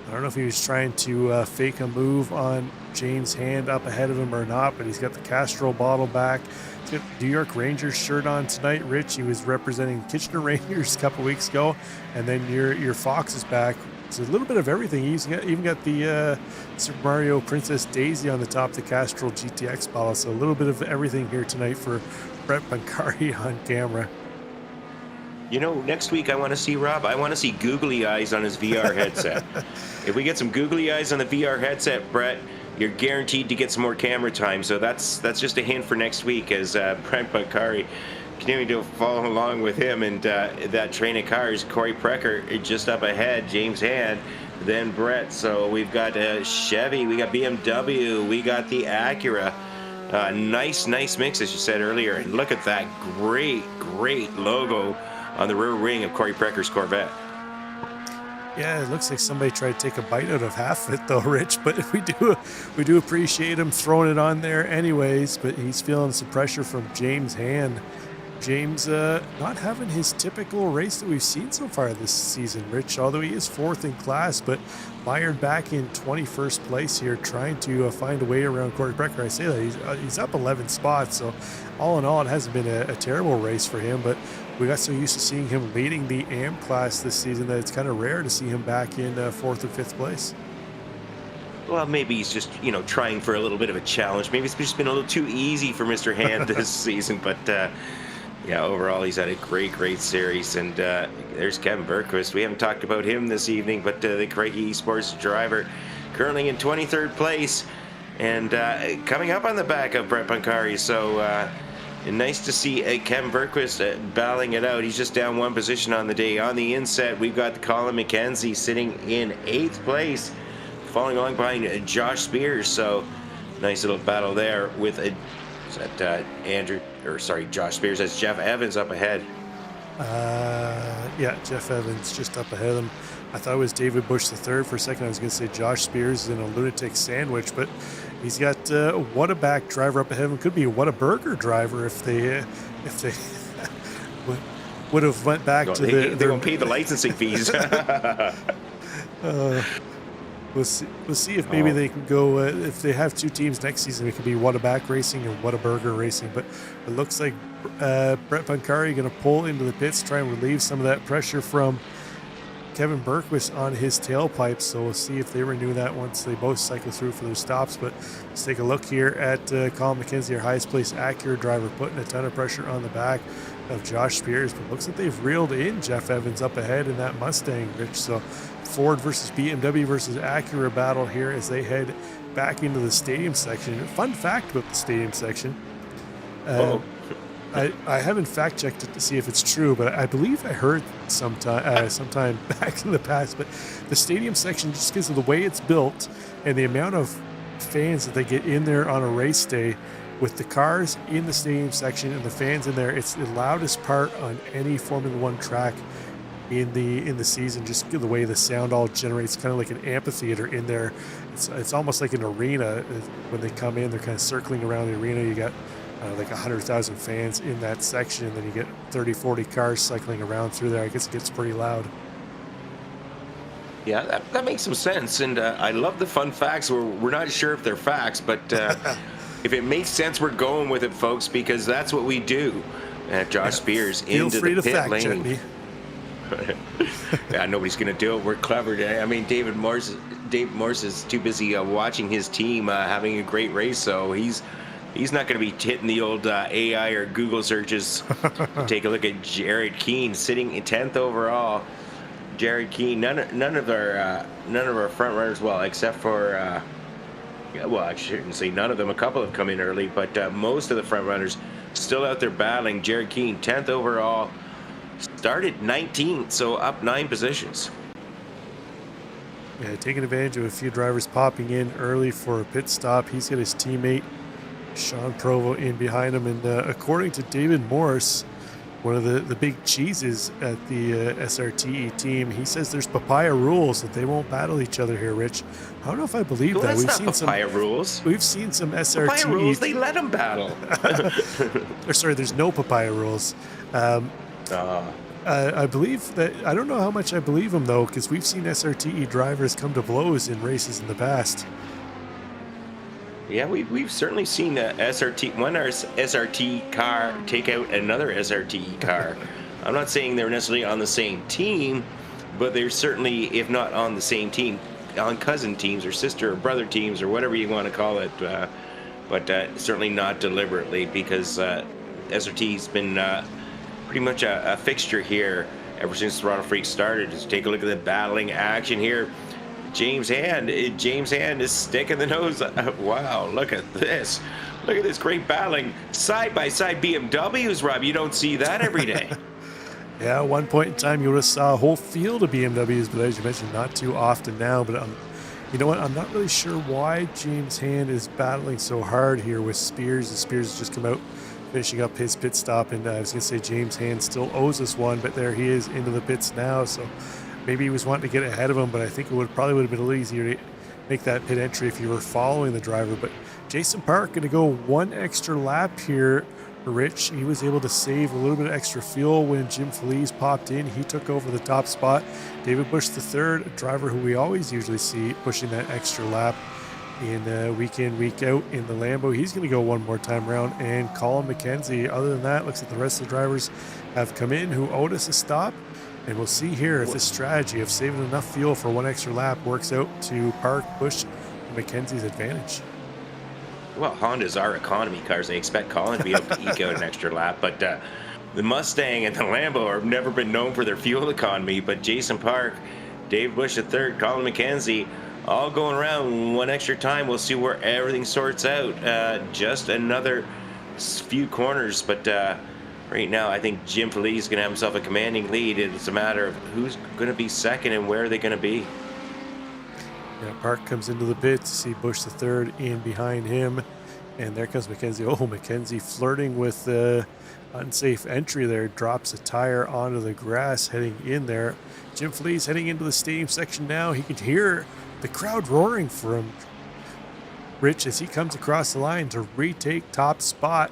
I don't know if he was trying to fake a move on James Hand up ahead of him or not, but he's got the Castrol bottle back. He's got the New York Rangers shirt on tonight. Rich, he was representing Kitchener Rangers a couple weeks ago, and then your Fox is back. It's a little bit of everything. He's even got the Super Mario Princess Daisy on the top of the Castrol GTX bottle. So a little bit of everything here tonight for Brett Pancari on camera. You know, next week I want to see Rob. I want to see googly eyes on his VR headset. If we get some googly eyes on the VR headset, Brett, you're guaranteed to get some more camera time. So that's just a hint for next week as Brett Pancari continuing to follow along with him, and that train of cars. Corey Precker just up ahead, James Hand, then Brett. So we've got Chevy, we got BMW, we got the Acura. Nice mix, as you said earlier. And look at that great logo on the rear wing of Corey Precker's Corvette. Yeah, it looks like somebody tried to take a bite out of half of it though, Rich, but we do appreciate him throwing it on there anyways. But he's feeling some pressure from James Hand. James not having his typical race that we've seen so far this season, Rich, although he is fourth in class, but mired back in 21st place here, trying to find a way around Corey Precker. I say that he's up 11 spots, so all in all, it hasn't been a terrible race for him, but we got so used to seeing him leading the AM class this season that it's kind of rare to see him back in 4th and 5th place. Well, maybe he's just, trying for a little bit of a challenge. Maybe it's just been a little too easy for Mr. Hand this season, but yeah, overall, he's had a great series. And there's Kevin Bergquist. We haven't talked about him this evening, but the Craigie Esports driver currently in 23rd place and coming up on the back of Brett Pancari. So nice to see Kevin Bergquist battling it out. He's just down one position on the day. On the inset, we've got Colin McKenzie sitting in 8th place, falling along behind Josh Spears. So nice little battle there with Josh Spears. That's Jeff Evans up ahead. Yeah, Jeff Evans just up ahead of him. I thought it was David Bush III for a second. I was going to say Josh Spears in a lunatic sandwich, but he's got Whataback driver up ahead of him. Could be a Whataburger driver if they would have went back to they won't pay the licensing fees. We'll see if maybe they can go, if they have two teams next season, it could be Whataback Racing and Whataburger Racing. But it looks like Brett Pancari going to pull into the pits, try and relieve some of that pressure from Kevin Bergquist on his tailpipe. So we'll see if they renew that once they both cycle through for their stops. But let's take a look here at Colin McKenzie, our highest placed Acura driver, putting a ton of pressure on the back of Josh Spears. But looks like they've reeled in Jeff Evans up ahead in that Mustang, Rich. So Ford versus BMW versus Acura battle here as they head back into the stadium section. Fun fact about the stadium section. I haven't fact checked it to see if it's true, but I believe I heard sometime back in the past, but the stadium section, just because of the way it's built and the amount of fans that they get in there on a race day, with the cars in the stadium section and the fans in there, it's the loudest part on any Formula One track in the season. Just the way the sound all generates, kind of like an amphitheater in there. It's almost like an arena. When they come in, they're kind of circling around the arena. You got like 100,000 fans in that section, and then you get 30-40 cars cycling around through there. I guess it gets pretty loud. Yeah, that makes some sense, and I love the fun facts. We're not sure if they're facts, but if it makes sense, we're going with it, folks, because that's what we do. Josh Spears into the pit lane. Yeah, nobody's going to do it. We're clever. I mean, Dave Morse is too busy watching his team having a great race, so he's He's not going to be hitting the old AI or Google searches. Take a look at Jared Keane sitting in 10th overall. Jared Keane, none of our front runners, well, except for well, I shouldn't say none of them. A couple have come in early, but most of the front runners still out there battling. Jared Keane, 10th overall, started 19th, so up 9 positions. Yeah, taking advantage of a few drivers popping in early for a pit stop. He's got his teammate Sean Provo in behind him, and according to David Morris, one of the big cheeses at the SRTE team, he says there's papaya rules that they won't battle each other here, Rich. I don't know if I believe that. That's not papaya rules. We've seen some SRTE papaya rules. They let them battle. Or sorry, there's no papaya rules. I believe that. I don't know how much I believe him though, because we've seen SRTE drivers come to blows in races in the past. Yeah, we've certainly seen one SRT car take out another SRT car. I'm not saying they're necessarily on the same team, but they're certainly, if not on the same team, on cousin teams or sister or brother teams or whatever you want to call it, but certainly not deliberately, because SRT's been pretty much a fixture here ever since Throttle Freaks started. Just take a look at the battling action here. James Hand is sticking the nose. Wow, look at this. Look at this great battling. Side-by-side BMWs, Rob. You don't see that every day. Yeah, at one point in time, you would have saw a whole field of BMWs, but as you mentioned, not too often now. But you know what? I'm not really sure why James Hand is battling so hard here with Spears. And Spears has just come out, finishing up his pit stop. And I was going to say James Hand still owes us one, but there he is into the pits now. So maybe he was wanting to get ahead of him, but I think it probably would have been a little easier to make that pit entry if you were following the driver. But Jason Park going to go one extra lap here. Rich, he was able to save a little bit of extra fuel when Jim Feliz popped in. He took over the top spot. David Bush III, a driver who we always usually see pushing that extra lap in week in, week out in the Lambo. He's going to go one more time around. And Colin McKenzie, other than that, looks like the rest of the drivers have come in who owed us a stop. And we'll see here if this strategy of saving enough fuel for one extra lap works out to Park, Bush, and McKenzie's advantage. Well, Hondas are economy cars. They expect Colin to be able to eke out an extra lap, but the Mustang and the Lambo have never been known for their fuel economy. But Jason Park, Dave Bush III, Colin McKenzie, all going around one extra time. We'll see where everything sorts out. Just another few corners, but right now I think Jim Feliz is going to have himself a commanding lead. It's a matter of who's going to be second and where are they going to be. Yeah, Park comes into the pit to see Bush III in behind him. And there comes McKenzie. Oh, McKenzie flirting with the unsafe entry there. Drops a tire onto the grass heading in there. Jim Feliz heading into the stadium section now. He could hear the crowd roaring for him. Rich, as he comes across the line to retake top spot.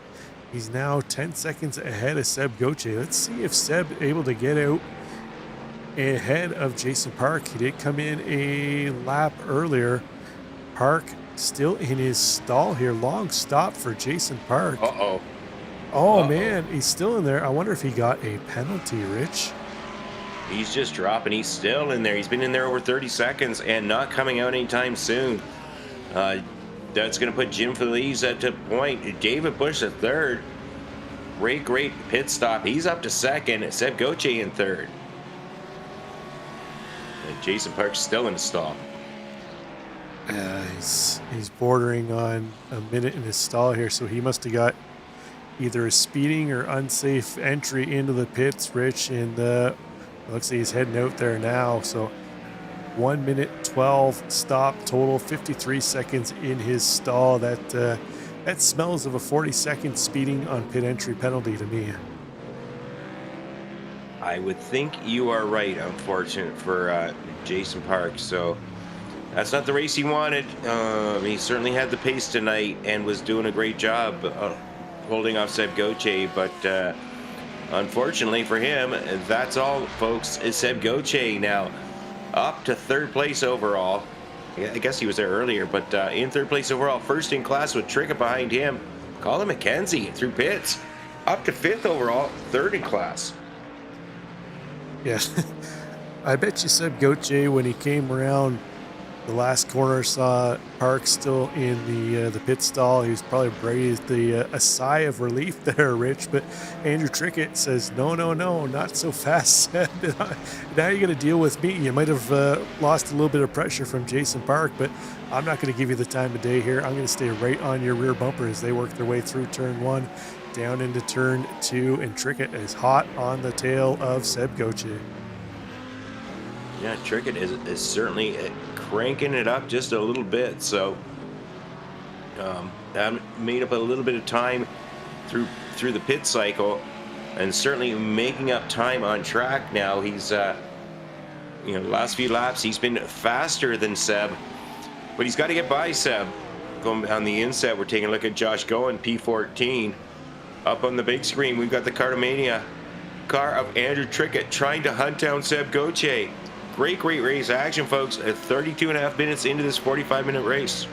He's now 10 seconds ahead of Seb Goche. Let's see if Seb able to get out ahead of Jason Park. He did come in a lap earlier. Park still in his stall here. Long stop for Jason Park. Oh, man, he's still in there. I wonder if he got a penalty, Rich. He's just dropping. He's still in there. He's been in there over 30 seconds and not coming out anytime soon. That's going to put Jim Feliz at the point. David Bush at third. Great pit stop. He's up to second. Seb Goche in third. And Jason Park's still in the stall. He's bordering on a minute in his stall here, so he must have got either a speeding or unsafe entry into the pits, Rich, and it looks like he's heading out there now. So 1 minute 12 stop total, 53 seconds in his stall. That smells of a 40-second speeding on pit entry penalty to me. I would think you are right, unfortunate for Jason Park. So that's not the race he wanted. He certainly had the pace tonight and was doing a great job holding off Seb Goche, but unfortunately for him, that's all, folks. Is Seb Goche now up to third place overall. I guess he was there earlier, but in third place overall, first in class with Tricka behind him. Colin McKenzie through pits, up to fifth overall, third in class. Yeah, I bet you Seb Goche, when he came around The last corner saw Park still in the pit stall. He was probably breathed a sigh of relief there, Rich. But Andrew Trickett says, no, not so fast. Now you're going to deal with me. You might have lost a little bit of pressure from Jason Park, but I'm not going to give you the time of day here. I'm going to stay right on your rear bumper as they work their way through turn 1, down into turn 2, and Trickett is hot on the tail of Seb Gauthier. Yeah, Trickett is certainly cranking it up just a little bit. So I made up a little bit of time through the pit cycle, and certainly making up time on track now. He's last few laps he's been faster than Seb, but he's got to get by Seb. Going on the inside, we're taking a look at Josh Goen, P14. Up on the big screen, we've got the Cartomania car of Andrew Trickett trying to hunt down Seb Gauthier. Great race action, folks. 32.5 minutes into this 45-minute race.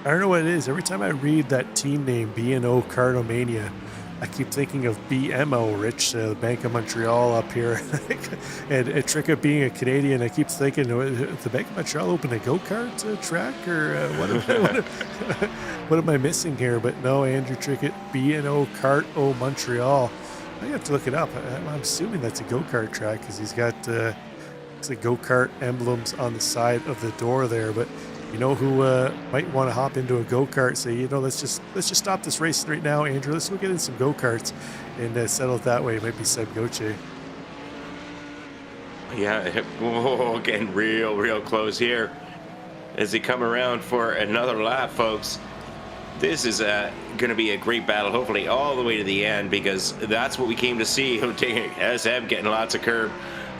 I don't know what it is. Every time I read that team name, B&O Cartomania, I keep thinking of BMO, Rich, the Bank of Montreal up here. and Trickett being a Canadian, I keep thinking, the Bank of Montreal open a go-kart track? Or what am I missing here? But no, Andrew Trickett, B&O Kart O Montreal. I have to look it up. I'm assuming that's a go-kart track because he's got looks like go-kart emblems on the side of the door there. But you know who might want to hop into a go-kart? Say, let's just stop this race right now, Andrew. Let's go get in some go-karts and settle it that way. It might be Seb Gauthier. Yeah, whoa, getting real close here as they come around for another lap, folks. This is going to be a great battle, hopefully all the way to the end, because that's what we came to see. SM getting lots of curb.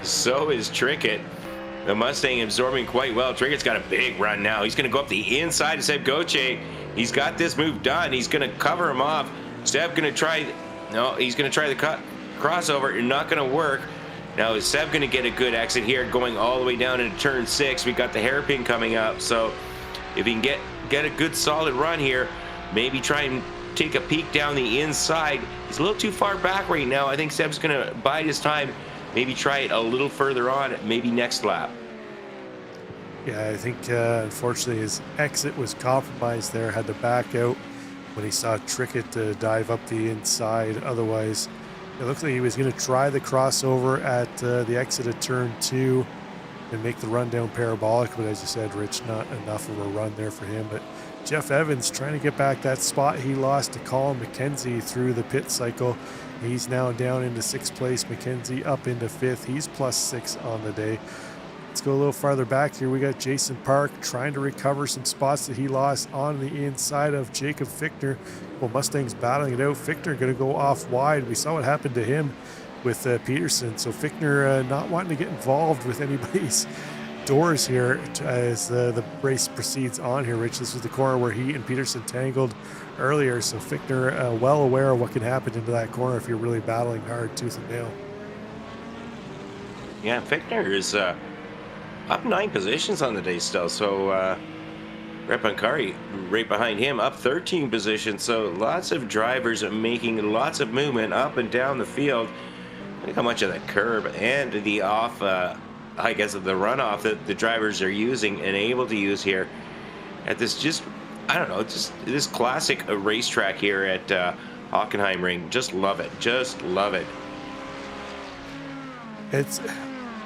So is Trickett. The Mustang absorbing quite well. Trickett's got a big run now. He's going to go up the inside of Seb Gauthier. He's got this move done. He's going to cover him off. Seb going to try... No, he's going to try the crossover. Not going to work. Now, is Seb going to get a good exit here, going all the way down into turn 6? We got the hairpin coming up. So if he can get a good solid run here, maybe try and take a peek down the inside. He's a little too far back right now. I think Seb's going to bide his time. Maybe try it a little further on, maybe next lap. Yeah, I think unfortunately his exit was compromised there. Had to back out when he saw Trickett dive up the inside. Otherwise, it looked like he was going to try the crossover at the exit of turn 2 and make the run down parabolic. But as you said, Rich, not enough of a run there for him. But Jeff Evans trying to get back that spot he lost to Colin McKenzie through the pit cycle. He's now down into 6th place. McKenzie up into 5th. He's +6 on the day. Let's go a little farther back here. We got Jason Park trying to recover some spots that he lost on the inside of Jacob Fichtner. Well, Mustang's battling it out. Fichtner going to go off wide. We saw what happened to him with Peterson. So Fichtner not wanting to get involved with anybody's doors here as the race proceeds on here, Rich. This was the corner where he and Peterson tangled earlier, so Fichtner well aware of what can happen into that corner if you're really battling hard tooth and nail. Yeah, Fichtner is up 9 positions on the day still, so Repankari right behind him up 13 positions, so lots of drivers making lots of movement up and down the field. Look how much of the curb and the off I guess the runoff that the drivers are using and able to use here at this just this classic racetrack here at Hockenheim Ring. Just love it. It's,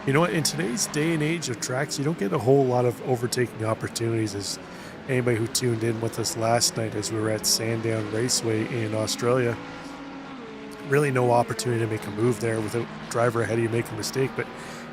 you know what, in today's day and age of tracks, you don't get a whole lot of overtaking opportunities. As anybody who tuned in with us last night as we were at Sandown Raceway in Australia, really no opportunity to make a move there without driver ahead of you making a mistake. But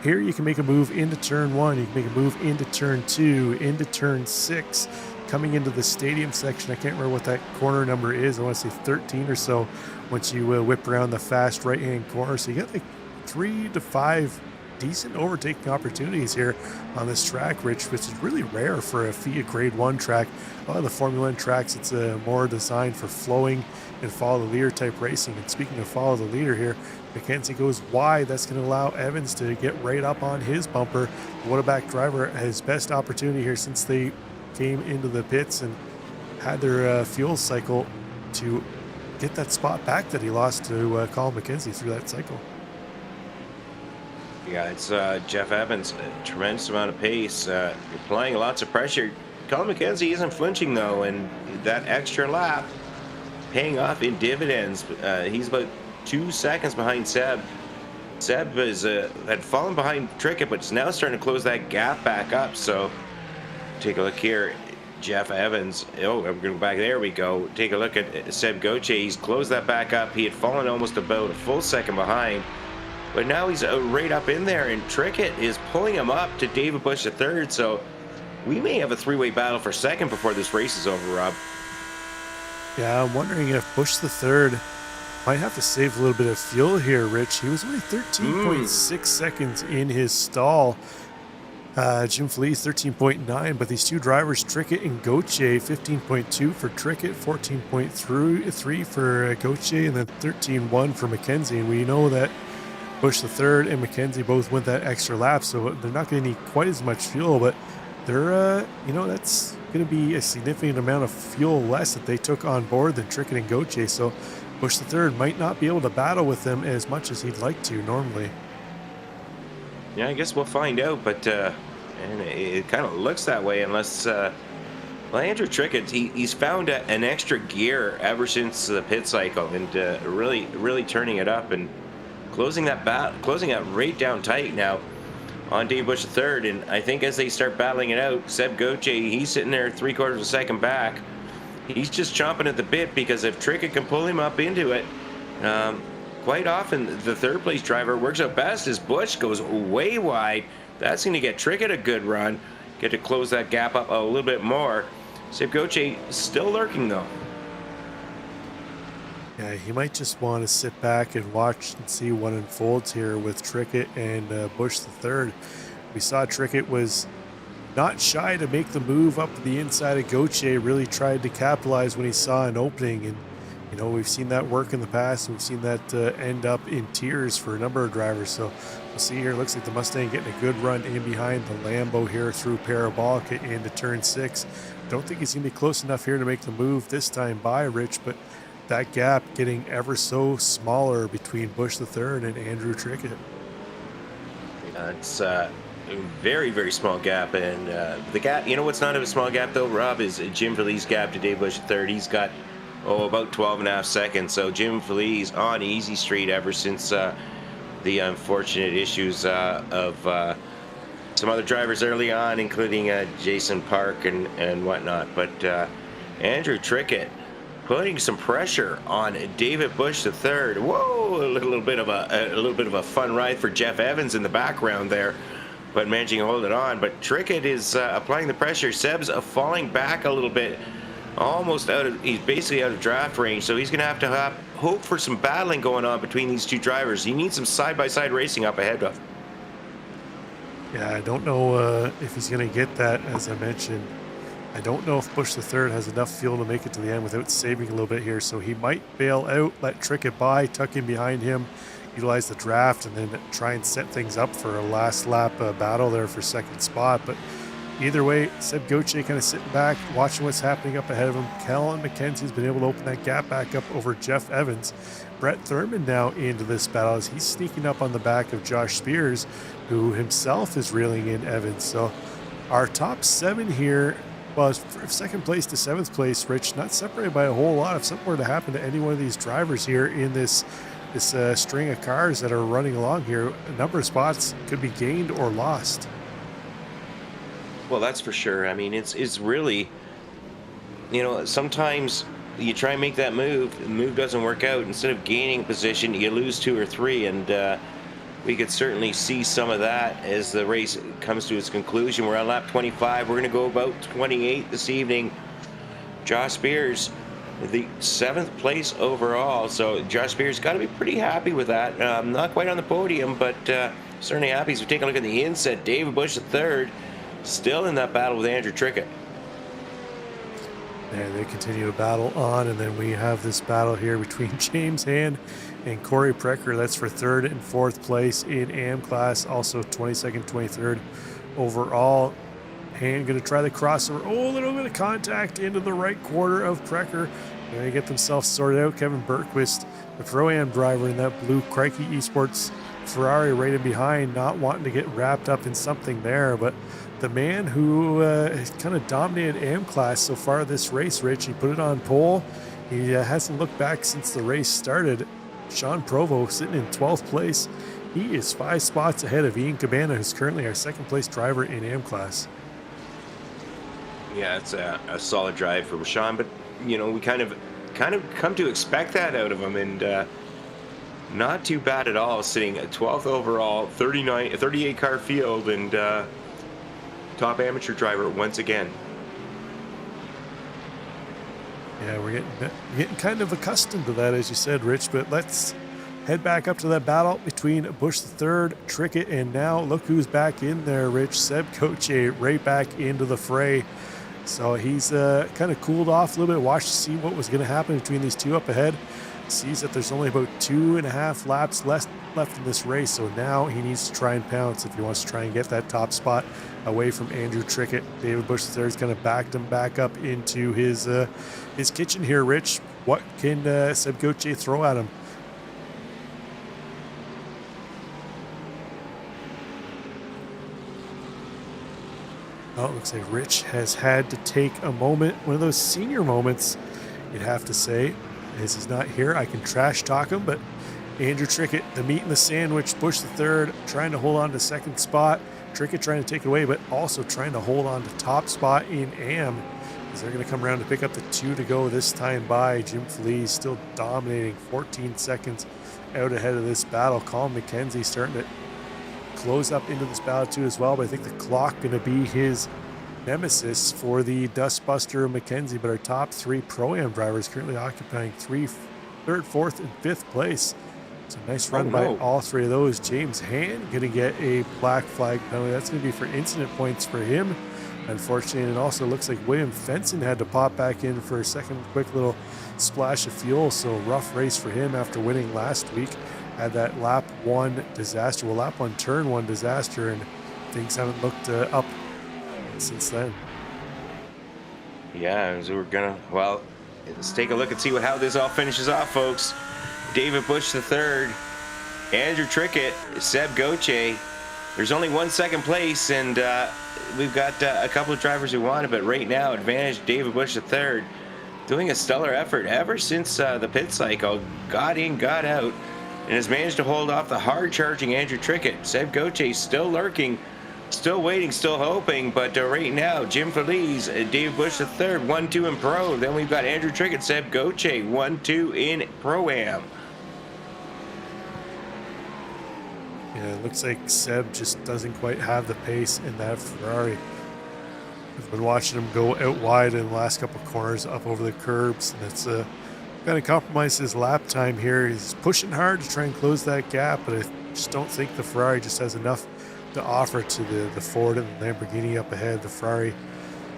here you can make a move into turn 1, you can make a move into turn 2, into turn 6, coming into the stadium section. I can't remember what that corner number is. I want to say 13 or so once you whip around the fast right-hand corner. So you got like 3 to 5 decent overtaking opportunities here on this track, Rich, which is really rare for a FIA Grade 1 track. A lot of the Formula 1 tracks, it's more designed for flowing and follow the leader type racing. And speaking of follow the leader here, McKenzie goes wide. That's going to allow Evans to get right up on his bumper. The Waterback driver has his best opportunity here since they came into the pits and had their fuel cycle to get that spot back that he lost to Colin McKenzie through that cycle. Yeah, it's Jeff Evans, a tremendous amount of pace. You're applying lots of pressure. Colin McKenzie isn't flinching though, and that extra lap paying off in dividends. He's about 2 seconds behind Seb. Seb is had fallen behind Trickett, but is now starting to close that gap back up. So take a look here. Jeff Evans. Oh, I'm going to go back. There we go. Take a look at Seb Goche. He's closed that back up. He had fallen almost about a full second behind. But now he's right up in there, and Trickett is pulling him up to David Bush III. So we may have a three-way battle for second before this race is over, Rob. Yeah, I'm wondering if Bush III might have to save a little bit of fuel here, Rich. He was only 13.6 seconds in his stall. Jim Felice 13.9, but these two drivers, Trickett and Goche, 15.2 for Trickett, 14.3 for Goche, and then 13.1 for McKenzie. And we know that Bush III and McKenzie both went that extra lap, so they're not going to need quite as much fuel, but they're, that's going to be a significant amount of fuel less that they took on board than Trickett and Goche. So Bush III might not be able to battle with them as much as he'd like to normally. Yeah, I guess we'll find out, but and it kind of looks that way unless, well, Andrew Trickett, he's found an extra gear ever since the pit cycle, and really turning it up and closing that right down tight now on Dave Bush III. And I think as they start battling it out, Seb Goche, he's sitting there 3/4 of a second back. He's just chomping at the bit, because if Trickett can pull him up into it, quite often the third place driver works out best as Bush goes way wide. That's going to get Trickett a good run, get to close that gap up a little bit more. Seb Goche still lurking though. Yeah, he might just want to sit back and watch and see what unfolds here with Trickett and Bush III. We saw Trickett was not shy to make the move up the inside of Goche, really tried to capitalize when he saw an opening. And, we've seen that work in the past. We've seen that end up in tears for a number of drivers. So we'll see here. Looks like the Mustang getting a good run in behind the Lambo here through Parabolica into turn 6. Don't think he's going to be close enough here to make the move this time by Rich, but that gap getting ever so smaller between Bush III and Andrew Trickett. It's a very, very small gap. And the gap, what's not a small gap though, Rob, is Jim Felice's gap to Dave Bush III. He's got, about 12.5 seconds. So Jim Felice on easy street ever since the unfortunate issues of some other drivers early on, including Jason Park and whatnot. But Andrew Trickett putting some pressure on David Bush III. Whoa, a little bit of a fun ride for Jeff Evans in the background there, but managing to hold it on. But Trickett is applying the pressure. Seb's falling back a little bit, he's basically out of draft range, so he's going to have to hope for some battling going on between these two drivers. He needs some side-by-side racing up ahead of. Yeah, I don't know if he's going to get that, as I mentioned. I don't know if Bush III has enough fuel to make it to the end without saving a little bit here, so he might bail out, let Trickett by, tuck in behind him, utilize the draft, and then try and set things up for a last lap battle there for second spot. But either way, Seb Goche kind of sitting back, watching what's happening up ahead of him. Colin McKenzie's been able to open that gap back up over Jeff Evans. Brett Thurman now into this battle as he's sneaking up on the back of Josh Spears, who himself is reeling in Evans. So our top 7 here, well, second place to 7th place, Rich, not separated by a whole lot. If something were to happen to any one of these drivers here in this string of cars that are running along here, a number of spots could be gained or lost. Well, that's for sure. I mean, it's really, sometimes you try and make that move, the move doesn't work out. Instead of gaining position, you lose 2 or 3, and we could certainly see some of that as the race comes to its conclusion. We're on lap 25. We're going to go about 28 this evening. Josh Spears, the 7th place overall. So Josh Spears got to be pretty happy with that. Not quite on the podium, but certainly happy. As we take a look at the inset, David Bush III still in that battle with Andrew Trickett. And they continue to battle on, and then we have this battle here between James Hand and Corey Precker. That's for 3rd and 4th place in AM class, also 22nd, 23rd overall. Hand going to try the crossover. Oh, a little bit of contact into the right quarter of Precker. They're going to get themselves sorted out. Kevin Berquist, the Pro-Am driver in that blue Crikey Esports Ferrari right in behind, not wanting to get wrapped up in something there. But the man who has kind of dominated AM class so far this race, Rich, he put it on pole. He hasn't looked back since the race started. Sean Provo sitting in 12th place. He is 5 spots ahead of Ian Cabana, who's currently our 2nd place driver in AM class. Yeah, it's a solid drive from Sean, but you know, we kind of come to expect that out of him, and not too bad at all, sitting at 12th overall, 38 car field, and top amateur driver once again. Yeah, we're getting kind of accustomed to that, as you said, Rich, but let's head back up to that battle between Bush III, Trickett, and now look who's back in there, Rich. Seb Coche right back into the fray. So he's kind of cooled off a little bit, watched to see what was going to happen between these two up ahead. Sees that there's only about 2.5 laps left in this race, so now he needs to try and pounce if he wants to try and get that top spot away from Andrew Trickett. David Bush III has kind of backed him back up into his kitchen here, Rich. What can Seb Coche throw at him? Oh, it looks like Rich has had to take a moment, one of those senior moments, you'd have to say. As he's not here, I can trash talk him, but Andrew Trickett, the meat in the sandwich, Bush III trying to hold on to 2nd spot. Trickett trying to take it away, but also trying to hold on to top spot in AM, as they're going to come around to pick up the 2 to go this time by. Jim Feliz still dominating, 14 seconds out ahead of this battle. Colin McKenzie starting to close up into this battle too as well, but I think the clock going to be his nemesis for the Dustbuster McKenzie. But our top 3 Pro-Am drivers currently occupying 3rd, 4th, and 5th place. So nice run by all 3 of those. James Hand going to get a black flag penalty. That's going to be for incident points for him, unfortunately. And it also looks like William Fenson had to pop back in for a second quick little splash of fuel. So rough race for him after winning last week. Had that lap 1 disaster, well, lap 1 turn 1 disaster, and things haven't looked up since then. Yeah, so we're gonna, well, let's take a look and see how this all finishes off, folks. David Bush III, Andrew Trickett, Seb Coche. There's only 1 second place, and we've got a couple of drivers who won it, but right now, advantage David Bush III, doing a stellar effort ever since the pit cycle, got in, got out, and has managed to hold off the hard-charging Andrew Trickett. Seb Coche still lurking, still waiting, still hoping, but right now, Jim Feliz, David Bush III, 1-2 in Pro. Then we've got Andrew Trickett, Seb Coche, 1-2 in Pro-Am. Yeah, it looks like Seb just doesn't quite have the pace in that Ferrari. I've been watching him go out wide in the last couple of corners, up over the curbs, and it's kind of compromised his lap time here. He's pushing hard to try and close that gap, but I just don't think the Ferrari just has enough to offer to the Ford and the Lamborghini up ahead. The Ferrari,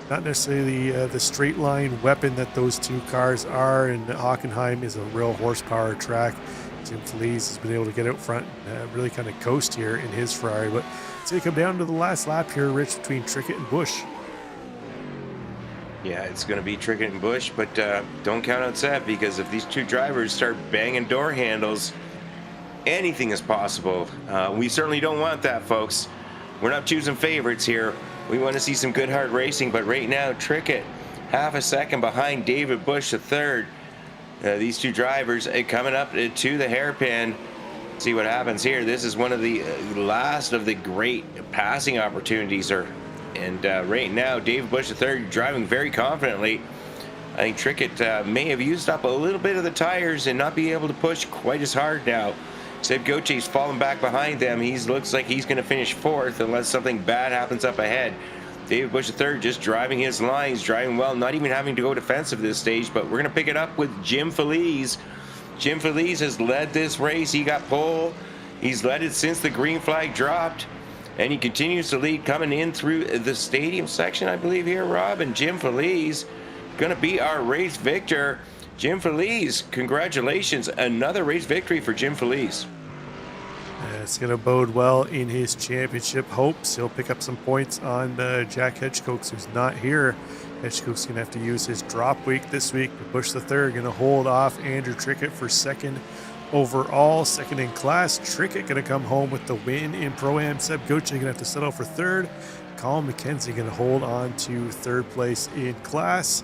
not necessarily the straight line weapon that those 2 cars are, and Hockenheim is a real horsepower track. Jim Feliz has been able to get out front and really kind of coast here in his Ferrari, but it's going to come down to the last lap here, Rich, between Trickett and Bush. Yeah, it's going to be Trickett and Bush, but don't count out Seb, because if these 2 drivers start banging door handles, anything is possible. We certainly don't want that, folks. We're not choosing favorites here. We want to see some good hard racing, but right now, Trickett, half a second behind David Bush III. These 2 drivers coming up to the hairpin. See what happens here. This is one of the last of the great passing opportunities. And right now, David Bush III driving very confidently. I think Trickett may have used up a little bit of the tires and not be able to push quite as hard now. Seb Coche's falling back behind them. He looks like he's going to finish 4th unless something bad happens up ahead. David Bush III just driving his lines, driving well, not even having to go defensive this stage, but we're going to pick it up with Jim Feliz. Jim Feliz has led this race. He got pole. He's led it since the green flag dropped, and he continues to lead coming in through the stadium section, I believe here, Rob, and Jim Feliz going to be our race victor. Jim Feliz, congratulations. Another race victory for Jim Feliz. It's going to bode well in his championship hopes. He'll pick up some points on Jack Hedgecox, who's not here. Hedgecox going to have to use his drop week this week. Bush III going to hold off Andrew Trickett for 2nd overall. Second in class, Trickett going to come home with the win in Pro-Am. Seb Goche going to have to settle for third. Colin McKenzie going to hold on to third place in class.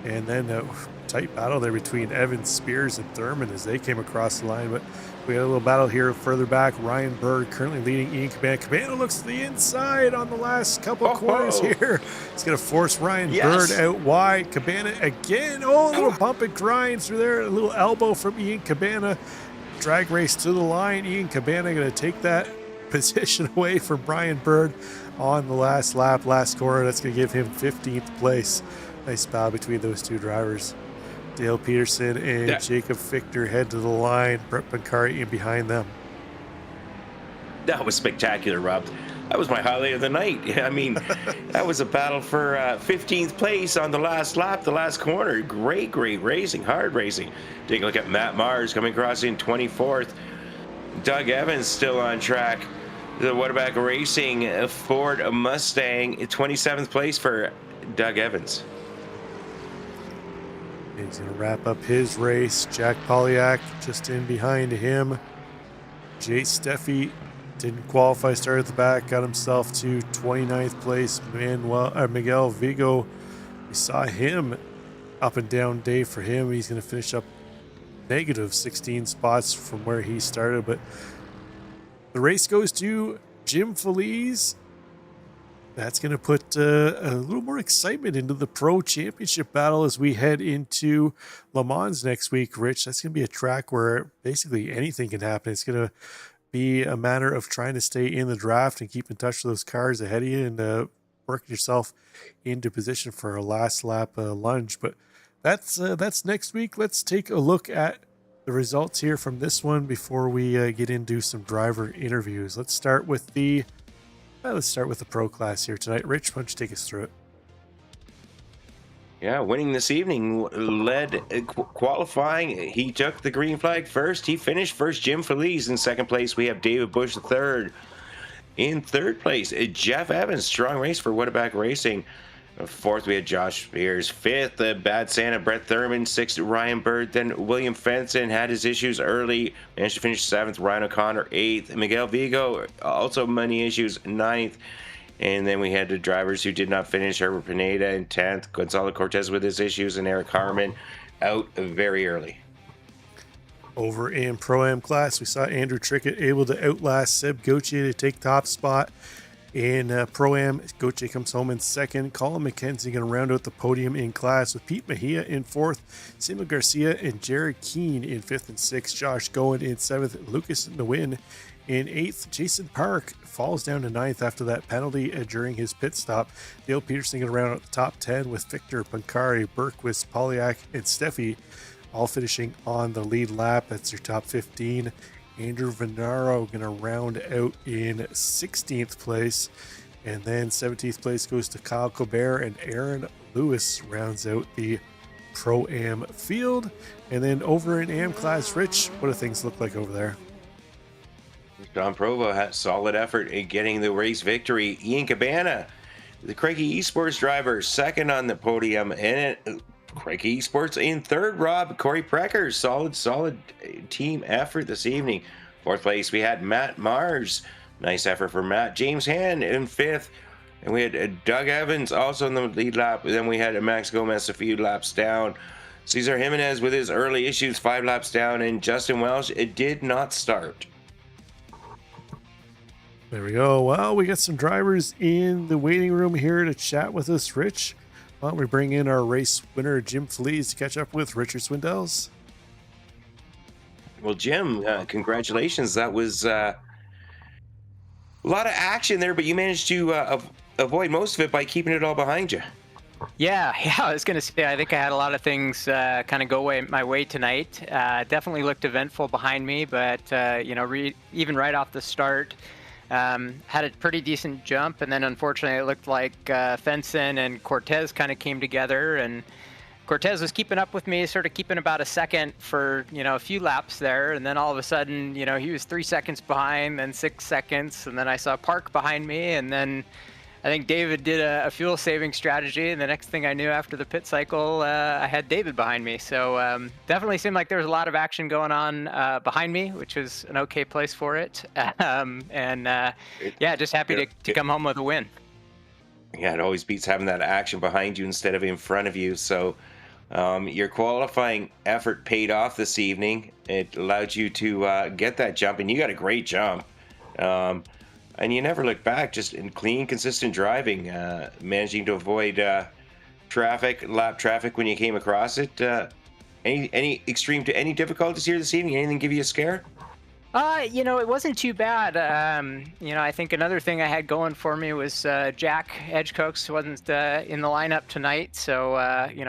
And then a tight battle there between Evans, Spears, and Thurman as they came across the line. But we had a little battle here further back. Ryan Bird currently leading Ian Cabana. Cabana looks to the inside on the last couple of corners here. He's going to force Ryan Bird out wide. Cabana again. Oh, a little bump and grind through there. A little elbow from Ian Cabana. Drag race to the line. Ian Cabana going to take that position away from Ryan Bird on the last lap, last corner. That's going to give him 15th place. Nice battle between those two drivers. Dale Peterson and Jacob Fichter head to the line. Brett Pancari in behind them. That was spectacular, Rob. That was my highlight of the night. I mean, that was a battle for 15th place on the last lap, the last corner. Great racing, hard racing. Take a look at Matt Mars coming across in 24th. Doug Evans still on track. The Waterback Racing Ford Mustang, 27th place for Doug Evans. He's going to wrap up his race. Jack Polyak just in behind him. Jay Steffi didn't qualify, started at the back, got himself to 29th place. Miguel Vigo, we saw him up and down day for him. He's going to finish up negative 16 spots from where he started. But the race goes to Jim Feliz. That's going to put a little more excitement into the Pro Championship battle as we head into Lemans next week, Rich. That's going to be a track where basically anything can happen. It's going to be a matter of trying to stay in the draft and keep in touch with those cars ahead of you and work yourself into position for a last lap lunge. But that's next week. Let's take a look at the results here from this one before we get into some driver interviews. Let's start with the Pro class here tonight. Rich, why don't you take us through it? Yeah, winning this evening led qualifying. He took the green flag first. He finished first. Jim Feliz in second place. We have David Bush third. In third place, Jeff Evans. Strong race for Waterback Racing. Fourth, we had Josh Spears. Fifth, Bad Santa, Brett Thurman. Sixth, Ryan Bird. Then William Fenton had his issues early. Managed to finish seventh. Ryan O'Connor, eighth. Miguel Vigo, also money issues, ninth. And then we had the drivers who did not finish. Herbert Pineda in 10th. Gonzalo Cortez with his issues. And Eric Harmon out very early. Over in Pro-Am class, we saw Andrew Trickett able to outlast Seb Goche to take top spot. In Pro-Am, Goche comes home in second. Colin McKenzie going to round out the podium in class with Pete Mejia in fourth. Samuel Garcia and Jared Keane in fifth and sixth. Josh Goen in seventh. Lucas Nguyen in eighth. Jason Park falls down to ninth after that penalty during his pit stop. Dale Peterson going to round out the top 10 with Victor, Pancari, Berquist, Polyak, and Steffi all finishing on the lead lap. That's your top 15. Andrew Venaro going to round out in 16th place. And then 17th place goes to Kyle Colbert, and Aaron Lewis rounds out the Pro-Am field. And then over in Am class, Rich, what do things look like over there? John Provo had solid effort in getting the race victory. Ian Cabana, the Craigie Esports driver, second on the podium. And Craigie Esports in third, Rob. Corey Precker, solid team effort this evening. Fourth place, we had Matt Mars. Nice effort for Matt. James Hand in fifth. And we had Doug Evans also in the lead lap. Then we had Max Gomez a few laps down. Cesar Jimenez with his early issues 5 laps down. And Justin Welsh, it did not start. There we go. Well, we got some drivers in the waiting room here to chat with us, Rich. Why don't we bring in our race winner, Jim Feliz, to catch up with Richard Swindells? Well, Jim, congratulations. That was a lot of action there, but you managed to avoid most of it by keeping it all behind you. Yeah, I was going to say, I think I had a lot of things kind of go my way tonight. Definitely looked eventful behind me, but, even right off the start, had a pretty decent jump, and then unfortunately it looked like Fenson and Cortez kind of came together, and Cortez was keeping up with me, sort of keeping about a second for, a few laps there, and then all of a sudden, he was 3 seconds behind, then 6 seconds, and then I saw Park behind me, and then I think David did a fuel saving strategy, and the next thing I knew after the pit cycle, I had David behind me. So definitely seemed like there was a lot of action going on behind me, which was an okay place for it. Yeah, just happy to come home with a win. Yeah, it always beats having that action behind you instead of in front of you. So your qualifying effort paid off this evening. It allowed you to get that jump, and you got a great jump. And you never look back, just in clean, consistent driving, managing to avoid lap traffic when you came across it. Any difficulties here this evening? Anything give you a scare? It wasn't too bad. I think another thing I had going for me was Jack Edgecox wasn't in the lineup tonight, so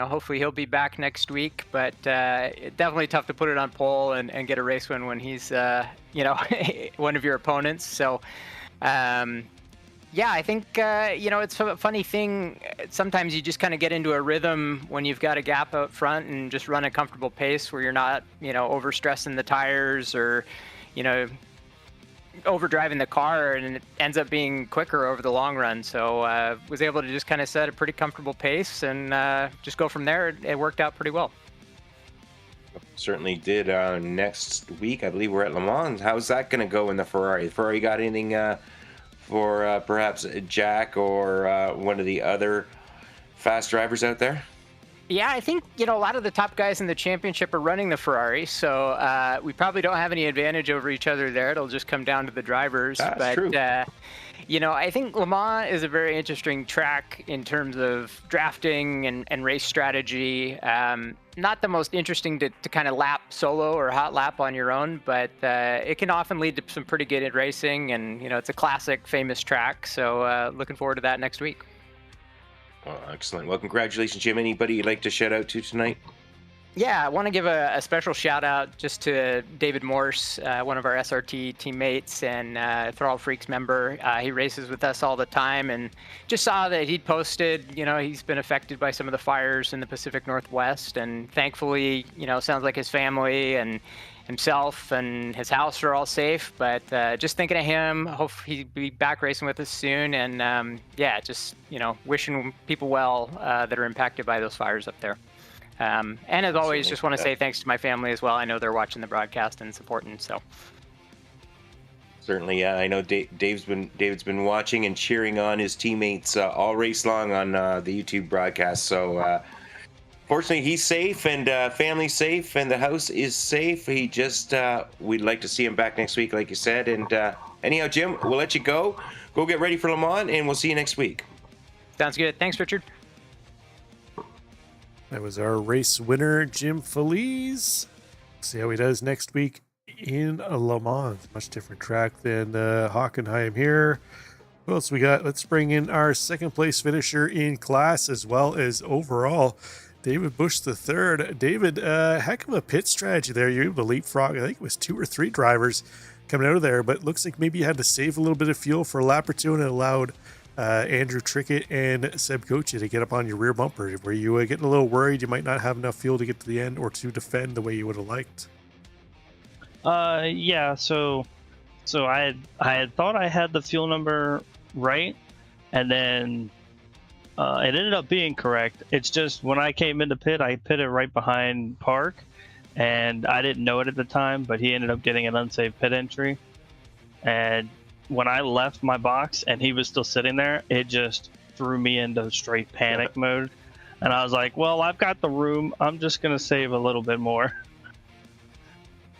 hopefully he'll be back next week. But definitely tough to put it on pole and get a race win when he's one of your opponents. So. I think, it's a funny thing. Sometimes you just kind of get into a rhythm when you've got a gap out front and just run a comfortable pace where you're not, overstressing the tires or, overdriving the car, and it ends up being quicker over the long run. So was able to just kind of set a pretty comfortable pace and just go from there. It worked out pretty well. Certainly did. Next week, I believe we're at Lemans. How's that going to go in the Ferrari? Ferrari got anything for perhaps Jack or one of the other fast drivers out there? Yeah, I think, a lot of the top guys in the championship are running the Ferrari, so we probably don't have any advantage over each other there. It'll just come down to the drivers. That's true. I think Le Mans is a very interesting track in terms of drafting and race strategy. Not the most interesting to kind of lap solo or hot lap on your own, but it can often lead to some pretty good racing, and it's a classic, famous track. So looking forward to that next week. Oh, excellent. Well, congratulations, Jim. Anybody you'd like to shout out to tonight? Yeah, I want to give a special shout out just to David Morse, one of our SRT teammates and Throttle Freaks member. He races with us all the time, and just saw that he'd posted, he's been affected by some of the fires in the Pacific Northwest, and thankfully, sounds like his family and himself and his house are all safe. But just thinking of him, hope he'll be back racing with us soon, and just wishing people well that are impacted by those fires up there. And as always, just want to say thanks to my family as well. I know they're watching the broadcast and supporting. So certainly, yeah. I know David's been watching and cheering on his teammates all race long on the YouTube broadcast. So fortunately, he's safe and family's safe and the house is safe. He just we'd like to see him back next week, like you said. And anyhow, Jim, we'll let you go. Go get ready for Le Mans, and we'll see you next week. Sounds good. Thanks, Richard. That was our race winner, Jim Feliz. See how he does next week in Le Mans. Much different track than Hockenheim here. Who else we got? Let's bring in our second place finisher in class as well as overall, David Bush III. David, heck of a pit strategy there. You're able to leapfrog, I think it was 2 or 3 drivers coming out of there, but it looks like maybe you had to save a little bit of fuel for a lap or two, and it allowed Andrew Trickett and Seb Goche to get up on your rear bumper. Were you getting a little worried you might not have enough fuel to get to the end or to defend the way you would have liked? Yeah. So I had thought I had the fuel number right, and then it ended up being correct. It's just when I came into pit, I pitted right behind Park, and I didn't know it at the time, but he ended up getting an unsafe pit entry, and when I left my box and he was still sitting there, it just threw me into straight panic mode. And I was like, well, I've got the room. I'm just going to save a little bit more.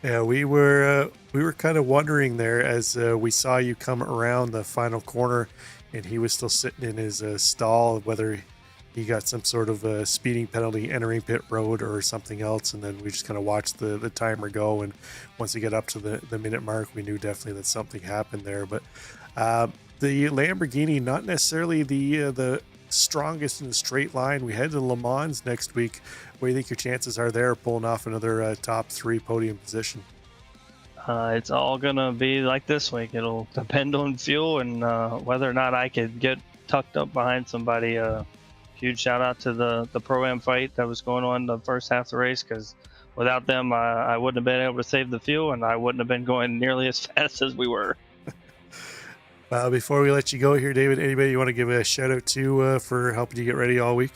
Yeah, we were kind of wondering there as we saw you come around the final corner and he was still sitting in his stall, whether he got some sort of speeding penalty entering pit road or something else. And then we just kind of watched the timer go. And once he got up to the minute mark, we knew definitely that something happened there. But the Lamborghini, not necessarily the strongest in the straight line. We head to Le Mans next week. What do you think your chances are there pulling off another top 3 podium position? It's all going to be like this week. It'll depend on fuel and whether or not I could get tucked up behind somebody. Huge shout out to the Pro-Am fight that was going on the first half of the race, because without them, I wouldn't have been able to save the fuel, and I wouldn't have been going nearly as fast as we were. Before we let you go here, David, anybody you want to give a shout out to for helping you get ready all week?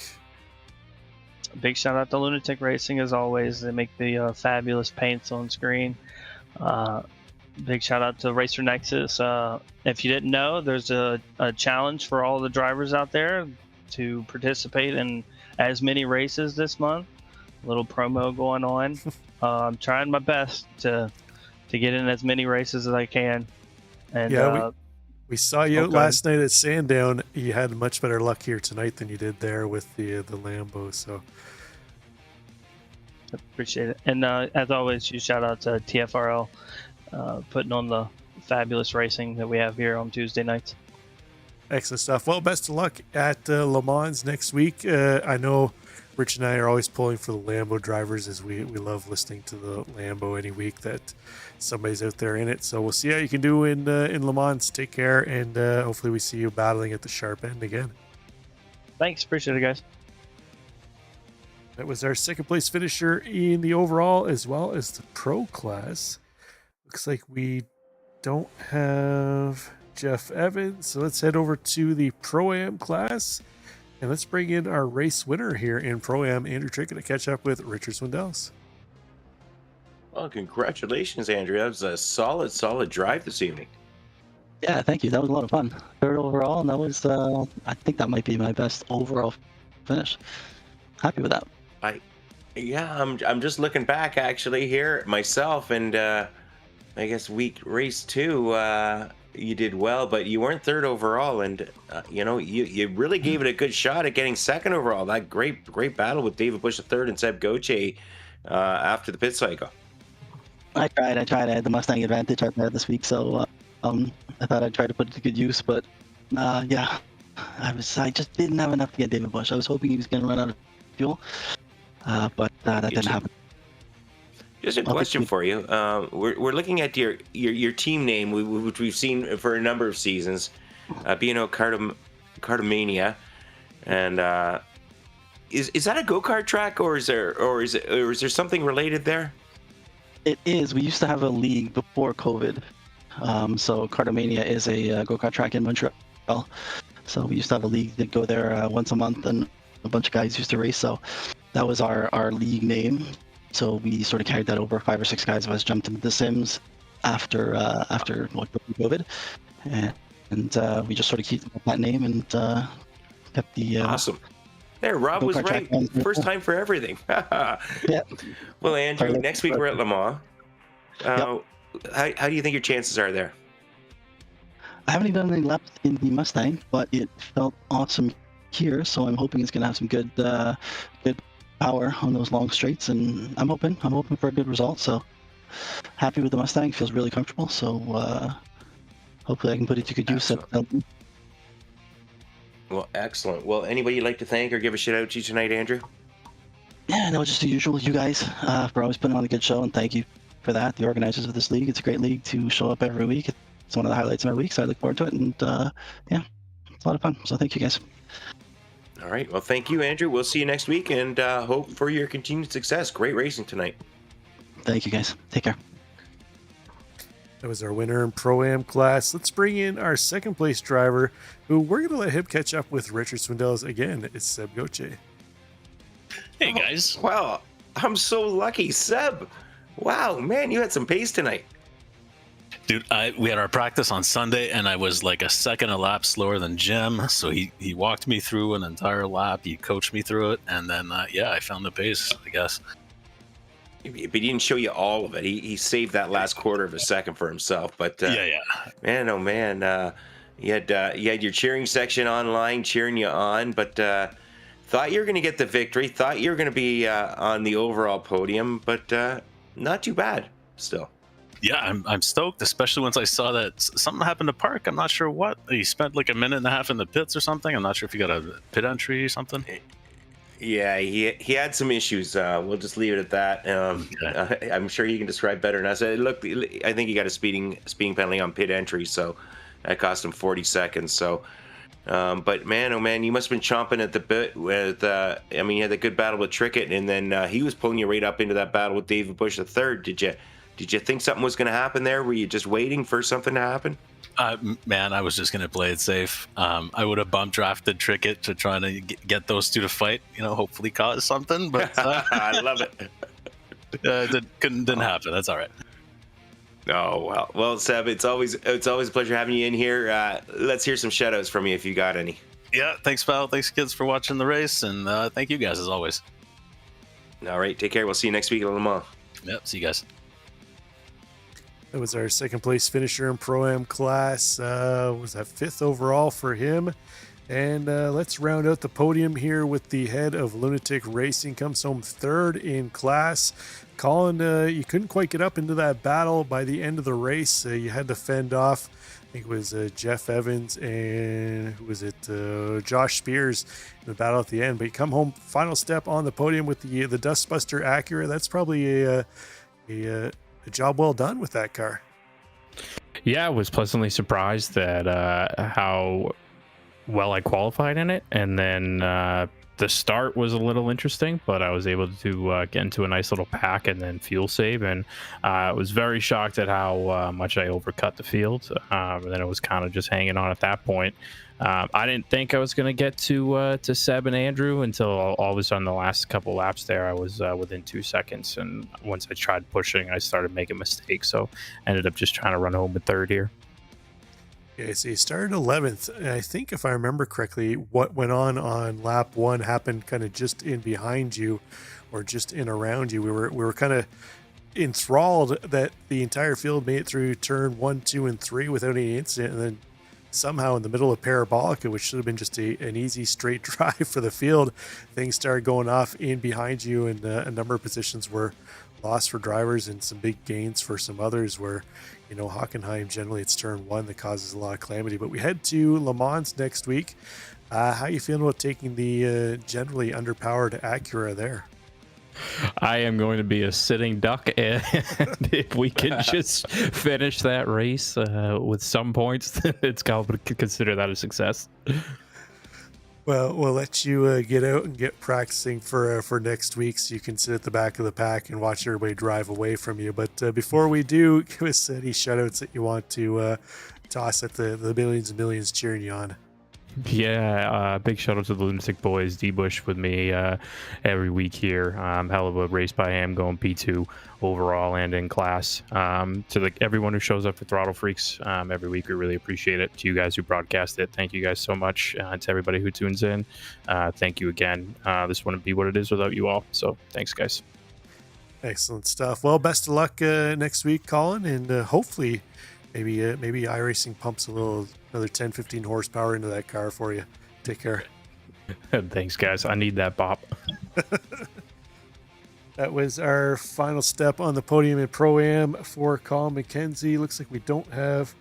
Big shout out to Lunatic Racing as always. They make the fabulous paints on screen. Big shout out to Racer Nexus. If you didn't know, there's a challenge for all the drivers out there to participate in as many races this month. A little promo going on. I'm trying my best to get in as many races as I can. And yeah, we saw you out last night at Sandown. You had much better luck here tonight than you did there with the Lambo. So appreciate it. And as always, you shout out to TFRL putting on the fabulous racing that we have here on Tuesday nights. Excellent stuff. Well, best of luck at Lemans next week. I know Rich and I are always pulling for the Lambo drivers, as we love listening to the Lambo any week that somebody's out there in it. So we'll see how you can do in Lemans. Take care, and hopefully we see you battling at the sharp end again. Thanks. Appreciate it, guys. That was our second place finisher in the overall as well as the pro class. Looks like we don't have Jeff Evans, so let's head over to the Pro-Am class and let's bring in our race winner here in Pro-Am, Andrew Trickett, to catch up with Richard Swindells. Well, congratulations, Andrew. That was a solid drive this evening. Yeah, thank you. That was a lot of fun. Third overall, and that was, I think that might be my best overall finish. Happy with that. I'm just looking back actually here myself, and I guess race 2, you did well, but you weren't third overall, and you really gave it a good shot at getting second overall. That great battle with David Bush III and Seb Goche after the pit cycle. I tried. I had the Mustang advantage out there this week, so I thought I'd try to put it to good use, but yeah, I just didn't have enough to get David Bush. I was hoping he was going to run out of fuel, but that didn't happen. Just a question for you. We're looking at your team name, which we've seen for a number of seasons, B&O Kartomania, and is that a go-kart track, or is there something related there? It is. We used to have a league before COVID. So Kartomania is a go-kart track in Montreal. So we used to have a league that go there once a month, and a bunch of guys used to race. So that was our league name. So we sort of carried that over. 5 or 6 guys of us jumped into the Sims after COVID, and we just sort of kept that name and kept the awesome. There, Rob was right. First time for everything. Yeah. Well, Andrew, next week we're at Le Mans. How do you think your chances are there? I haven't even done any laps in the Mustang, but it felt awesome here, so I'm hoping it's going to have some good power on those long straights, and I'm hoping for a good result. So happy with the Mustang. Feels really comfortable. So hopefully I can put it to good use. Well, excellent. Well, anybody you'd like to thank or give a shout out to tonight, Andrew? Yeah, no, just the usual. You guys for always putting on a good show, and thank you for that. The organizers of this league. It's a great league to show up every week. It's one of the highlights of my week, so I look forward to it. And yeah, it's a lot of fun. So thank you guys. All right. Well, thank you, Andrew. We'll see you next week, and hope for your continued success. Great racing tonight. Thank you, guys. Take care. That was our winner in Pro-Am class. Let's bring in our second place driver, who we're going to let him catch up with Richard Swindells again. It's Seb Goche. Hey, guys. Wow. I'm so lucky. Seb. Wow, man, you had some pace tonight. Dude, we had our practice on Sunday, and I was like a second a lap slower than Jim. So he walked me through an entire lap. He coached me through it. And then, I found the pace, I guess. But he didn't show you all of it. He saved that last quarter of a second for himself. But yeah. Man, oh man, you had your cheering section online cheering you on, but thought you were going to get the victory. Thought you were going to be on the overall podium, but not too bad still. Yeah, I'm stoked, especially once I saw that something happened to Park. I'm not sure what. He spent like a minute and a half in the pits or something. I'm not sure if he got a pit entry or something. Yeah, he had some issues. We'll just leave it at that. Okay. I'm sure you can describe better than us. Look, I think he got a speeding penalty on pit entry, so that cost him 40 seconds. So, but man, oh man, you must have been chomping at the bit with. You had a good battle with Trickett, and then he was pulling you right up into that battle with David Bush III. Did you think something was going to happen there? Were you just waiting for something to happen? Man, I was just going to play it safe. I would have bump drafted Trickett to try to get those two to fight, hopefully cause something, but I love it. Didn't happen. That's all right. Oh, well, Seb, it's always a pleasure having you in here. Let's hear some shout outs from you if you got any. Yeah, thanks, pal. Thanks, kids, for watching the race, and thank you guys as always. All right, take care. We'll see you next week at Le Mans. Yep, see you guys. That was our second place finisher in Pro-Am class. Was that 5th overall for him? And let's round out the podium here with the head of Lunatic Racing. Comes home 3rd in class. Colin, you couldn't quite get up into that battle by the end of the race. You had to fend off, I think it was Jeff Evans and who was it? Josh Spears in the battle at the end. But you come home final step on the podium with the Dustbuster Acura. That's probably a job well done with that car. Yeah, I was pleasantly surprised at how well I qualified in it, and then the start was a little interesting, but I was able to get into a nice little pack and then fuel save, and I was very shocked at how much I overcut the field, and then it was kind of just hanging on at that point. I didn't think I was going to get to Seb and Andrew until all of a sudden the last couple laps there I was within 2 seconds, and once I tried pushing I started making mistakes, so ended up just trying to run home with 3rd here. Yeah, so you started 11th, and I think if I remember correctly, what went on lap 1 happened kind of just in behind you, or just in around you. We were kind of enthralled that the entire field made it through turn 1, 2, and 3 without any incident, and then somehow in the middle of Parabolica, which should have been just an easy straight drive for the field, things started going off in behind you, and a number of positions were lost for drivers and some big gains for some others where, Hockenheim, generally it's turn 1 that causes a lot of calamity. But we head to Le Mans next week. How you feeling about taking the generally underpowered Acura there? I am going to be a sitting duck, and if we can just finish that race with some points, then it's got to consider that a success. Well, we'll let you get out and get practicing for next week, so you can sit at the back of the pack and watch everybody drive away from you. But before we do, give us any shout-outs that you want to toss at the millions and millions cheering you on. Yeah, big shout out to the Lunatic Boys, D-Bush with me every week here. Hell of a race by him, going P2 overall and in class. To everyone who shows up for Throttle Freaks every week, we really appreciate it. To you guys who broadcast it, thank you guys so much. To everybody who tunes in, thank you again. This wouldn't be what it is without you all, so thanks, guys. Excellent stuff. Well, best of luck next week, Colin, and hopefully maybe iRacing pumps another 10-15 horsepower into that car for you. Take care. Thanks, guys. I need that bop. That was our final step on the podium in Pro-Am for Colin McKenzie. Looks like we do have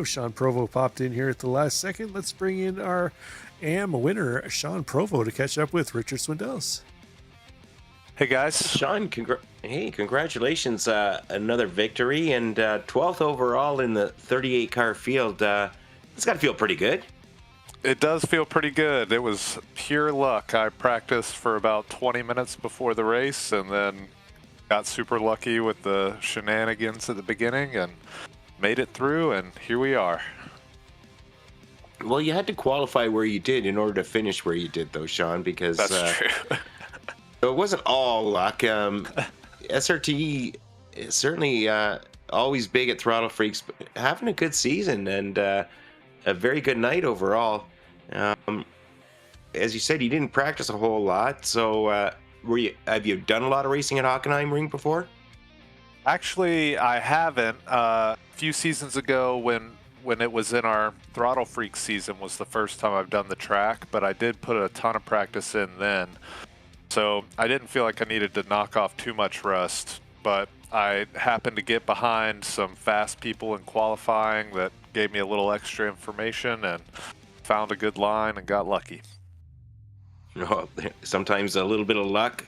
Sean Provo popped in here at the last second. Let's bring in our Am winner, Sean Provo, to catch up with Richard Swindells. Hey guys. Sean, congratulations. Another victory and 12th overall in the 38 car field. It's got to feel pretty good. It does feel pretty good. It was pure luck. I practiced for about 20 minutes before the race and then got super lucky with the shenanigans at the beginning and made it through, and here we are. Well, you had to qualify where you did in order to finish where you did, though, Sean, because that's true. So it wasn't all luck. SRT is certainly always big at Throttle Freaks, but having a good season and a very good night overall. As you said, you didn't practice a whole lot, so have you done a lot of racing at Hockenheim Ring before? Actually, I haven't. A few seasons ago, when it was in our Throttle Freaks season, was the first time I've done the track, but I did put a ton of practice in then. So I didn't feel like I needed to knock off too much rust, but I happened to get behind some fast people in qualifying that gave me a little extra information and found a good line and got lucky. Well, sometimes a little bit of luck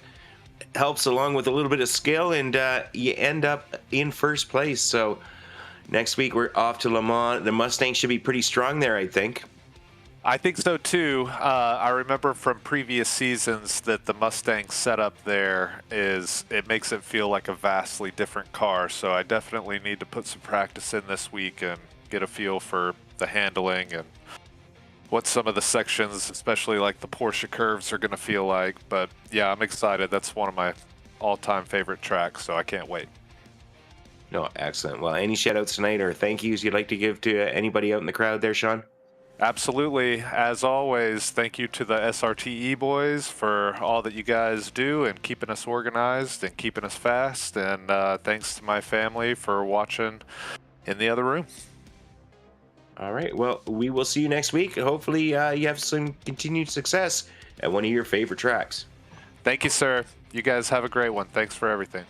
helps along with a little bit of skill, and you end up in first place. So next week we're off to Le Mans. The Mustang should be pretty strong there, I think. I think so too. I remember from previous seasons that the Mustang setup there it makes it feel like a vastly different car. So I definitely need to put some practice in this week and get a feel for the handling and what some of the sections, especially like the Porsche curves, are going to feel like. But yeah, I'm excited. That's one of my all-time favorite tracks, so I can't wait. No, excellent. Well, any shout-outs tonight or thank yous you'd like to give to anybody out in the crowd there, Sean? Absolutely. As always, thank you to the SRTE boys for all that you guys do and keeping us organized and keeping us fast. And thanks to my family for watching in the other room. All right. Well, we will see you next week. Hopefully you have some continued success at one of your favorite tracks. Thank you, sir. You guys have a great one. Thanks for everything.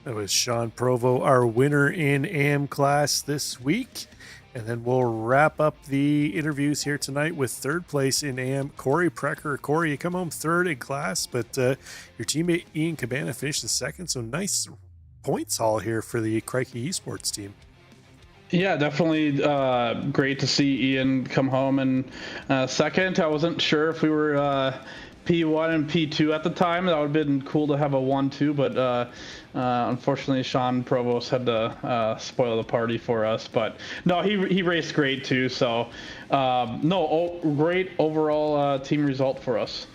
That was Sean Provo, our winner in AM class this week. And then we'll wrap up the interviews here tonight with third place in AM, Corey Precker. Corey, you come home third in class, but your teammate Ian Cabana finished in second. So nice points haul here for the Crikey Esports team. Yeah, definitely great to see Ian come home in second. I wasn't sure if we were P1 and P2 at the time. That would have been cool to have a 1-2, but unfortunately Sean Provost had to spoil the party for us. But no, he raced great too. So great overall team result for us.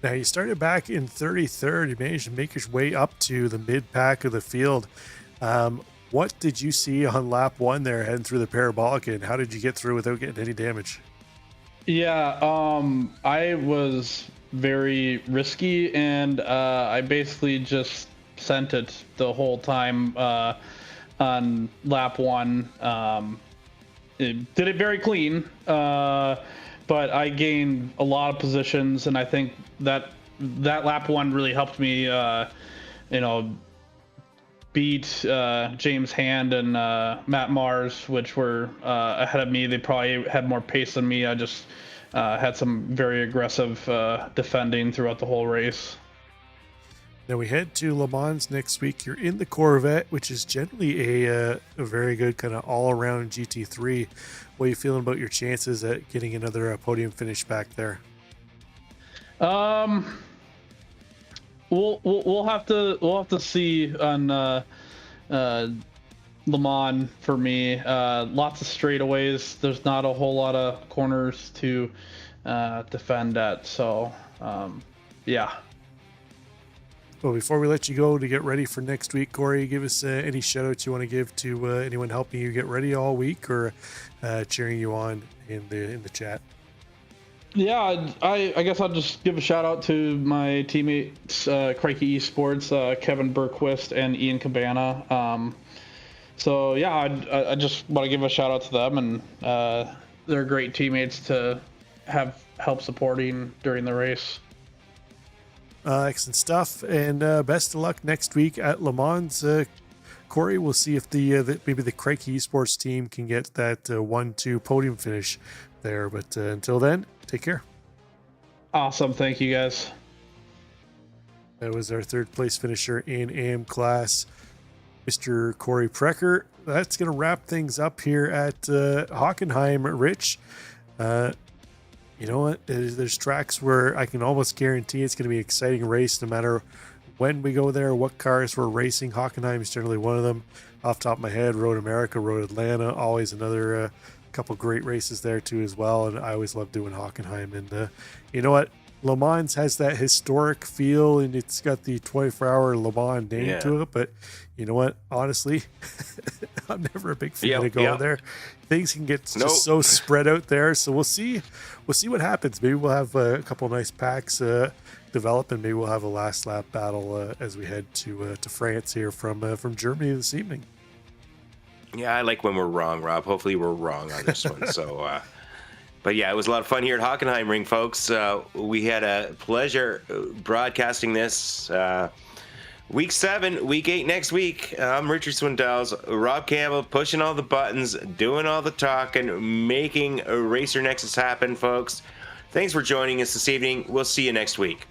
Now, you started back in 33rd. You managed to make your way up to the mid-pack of the field. What did you see on lap one there heading through the parabolic, and how did you get through without getting any damage? Yeah, I was very risky, and I basically just sent it the whole time on lap one. It did it very clean, but I gained a lot of positions, and I think that lap one really helped me, beat James Hand and Matt Mars, which were ahead of me. They probably had more pace than me. I just had some very aggressive defending throughout the whole race. Now we head to Le Mans next week. You're in the Corvette, which is generally a very good kind of all-around GT3. What are you feeling about your chances at getting another podium finish back there? We'll have to see on Le Mans for me. Lots of straightaways. There's not a whole lot of corners to defend at. So yeah. Well, before we let you go to get ready for next week, Corey, give us any shout outs you want to give to anyone helping you get ready all week or cheering you on in the chat. Yeah, I guess I'll just give a shout out to my teammates, Crikey Esports, Kevin Berquist and Ian Cabana. So yeah, I just want to give a shout out to them, and they're great teammates to have help supporting during the race. Excellent stuff, and best of luck next week at Le Mans. Corey, we'll see if maybe the Crikey Esports team can get that 1-2 podium finish there. But until then, take care. Awesome. Thank you, guys. That was our third place finisher in AM class, Mr. Corey Precker. That's going to wrap things up here at Hockenheim. Rich, you know what? There's tracks where I can almost guarantee it's going to be an exciting race no matter when we go there, what cars we're racing. Hockenheim is generally one of them. Off the top of my head, Road America, Road Atlanta, always another couple great races there too as well, and I always love doing Hockenheim. And you know what, Le Mans has that historic feel, and it's got the 24-hour Le Mans name to it, but you know what, honestly, I'm never a big fan of going there. Things can get just so spread out there, so we'll see what happens. Maybe we'll have a couple nice packs develop, and maybe we'll have a last lap battle as we head to France here from Germany this evening. Yeah, I like when we're wrong, Rob. Hopefully we're wrong on this one. So, but yeah, it was a lot of fun here at Hockenheim Ring, folks. We had a pleasure broadcasting this. Week 7, Week 8 next week. I'm Richard Swindells, Rob Campbell, pushing all the buttons, doing all the talking, making a Racer Nexus happen, folks. Thanks for joining us this evening. We'll see you next week.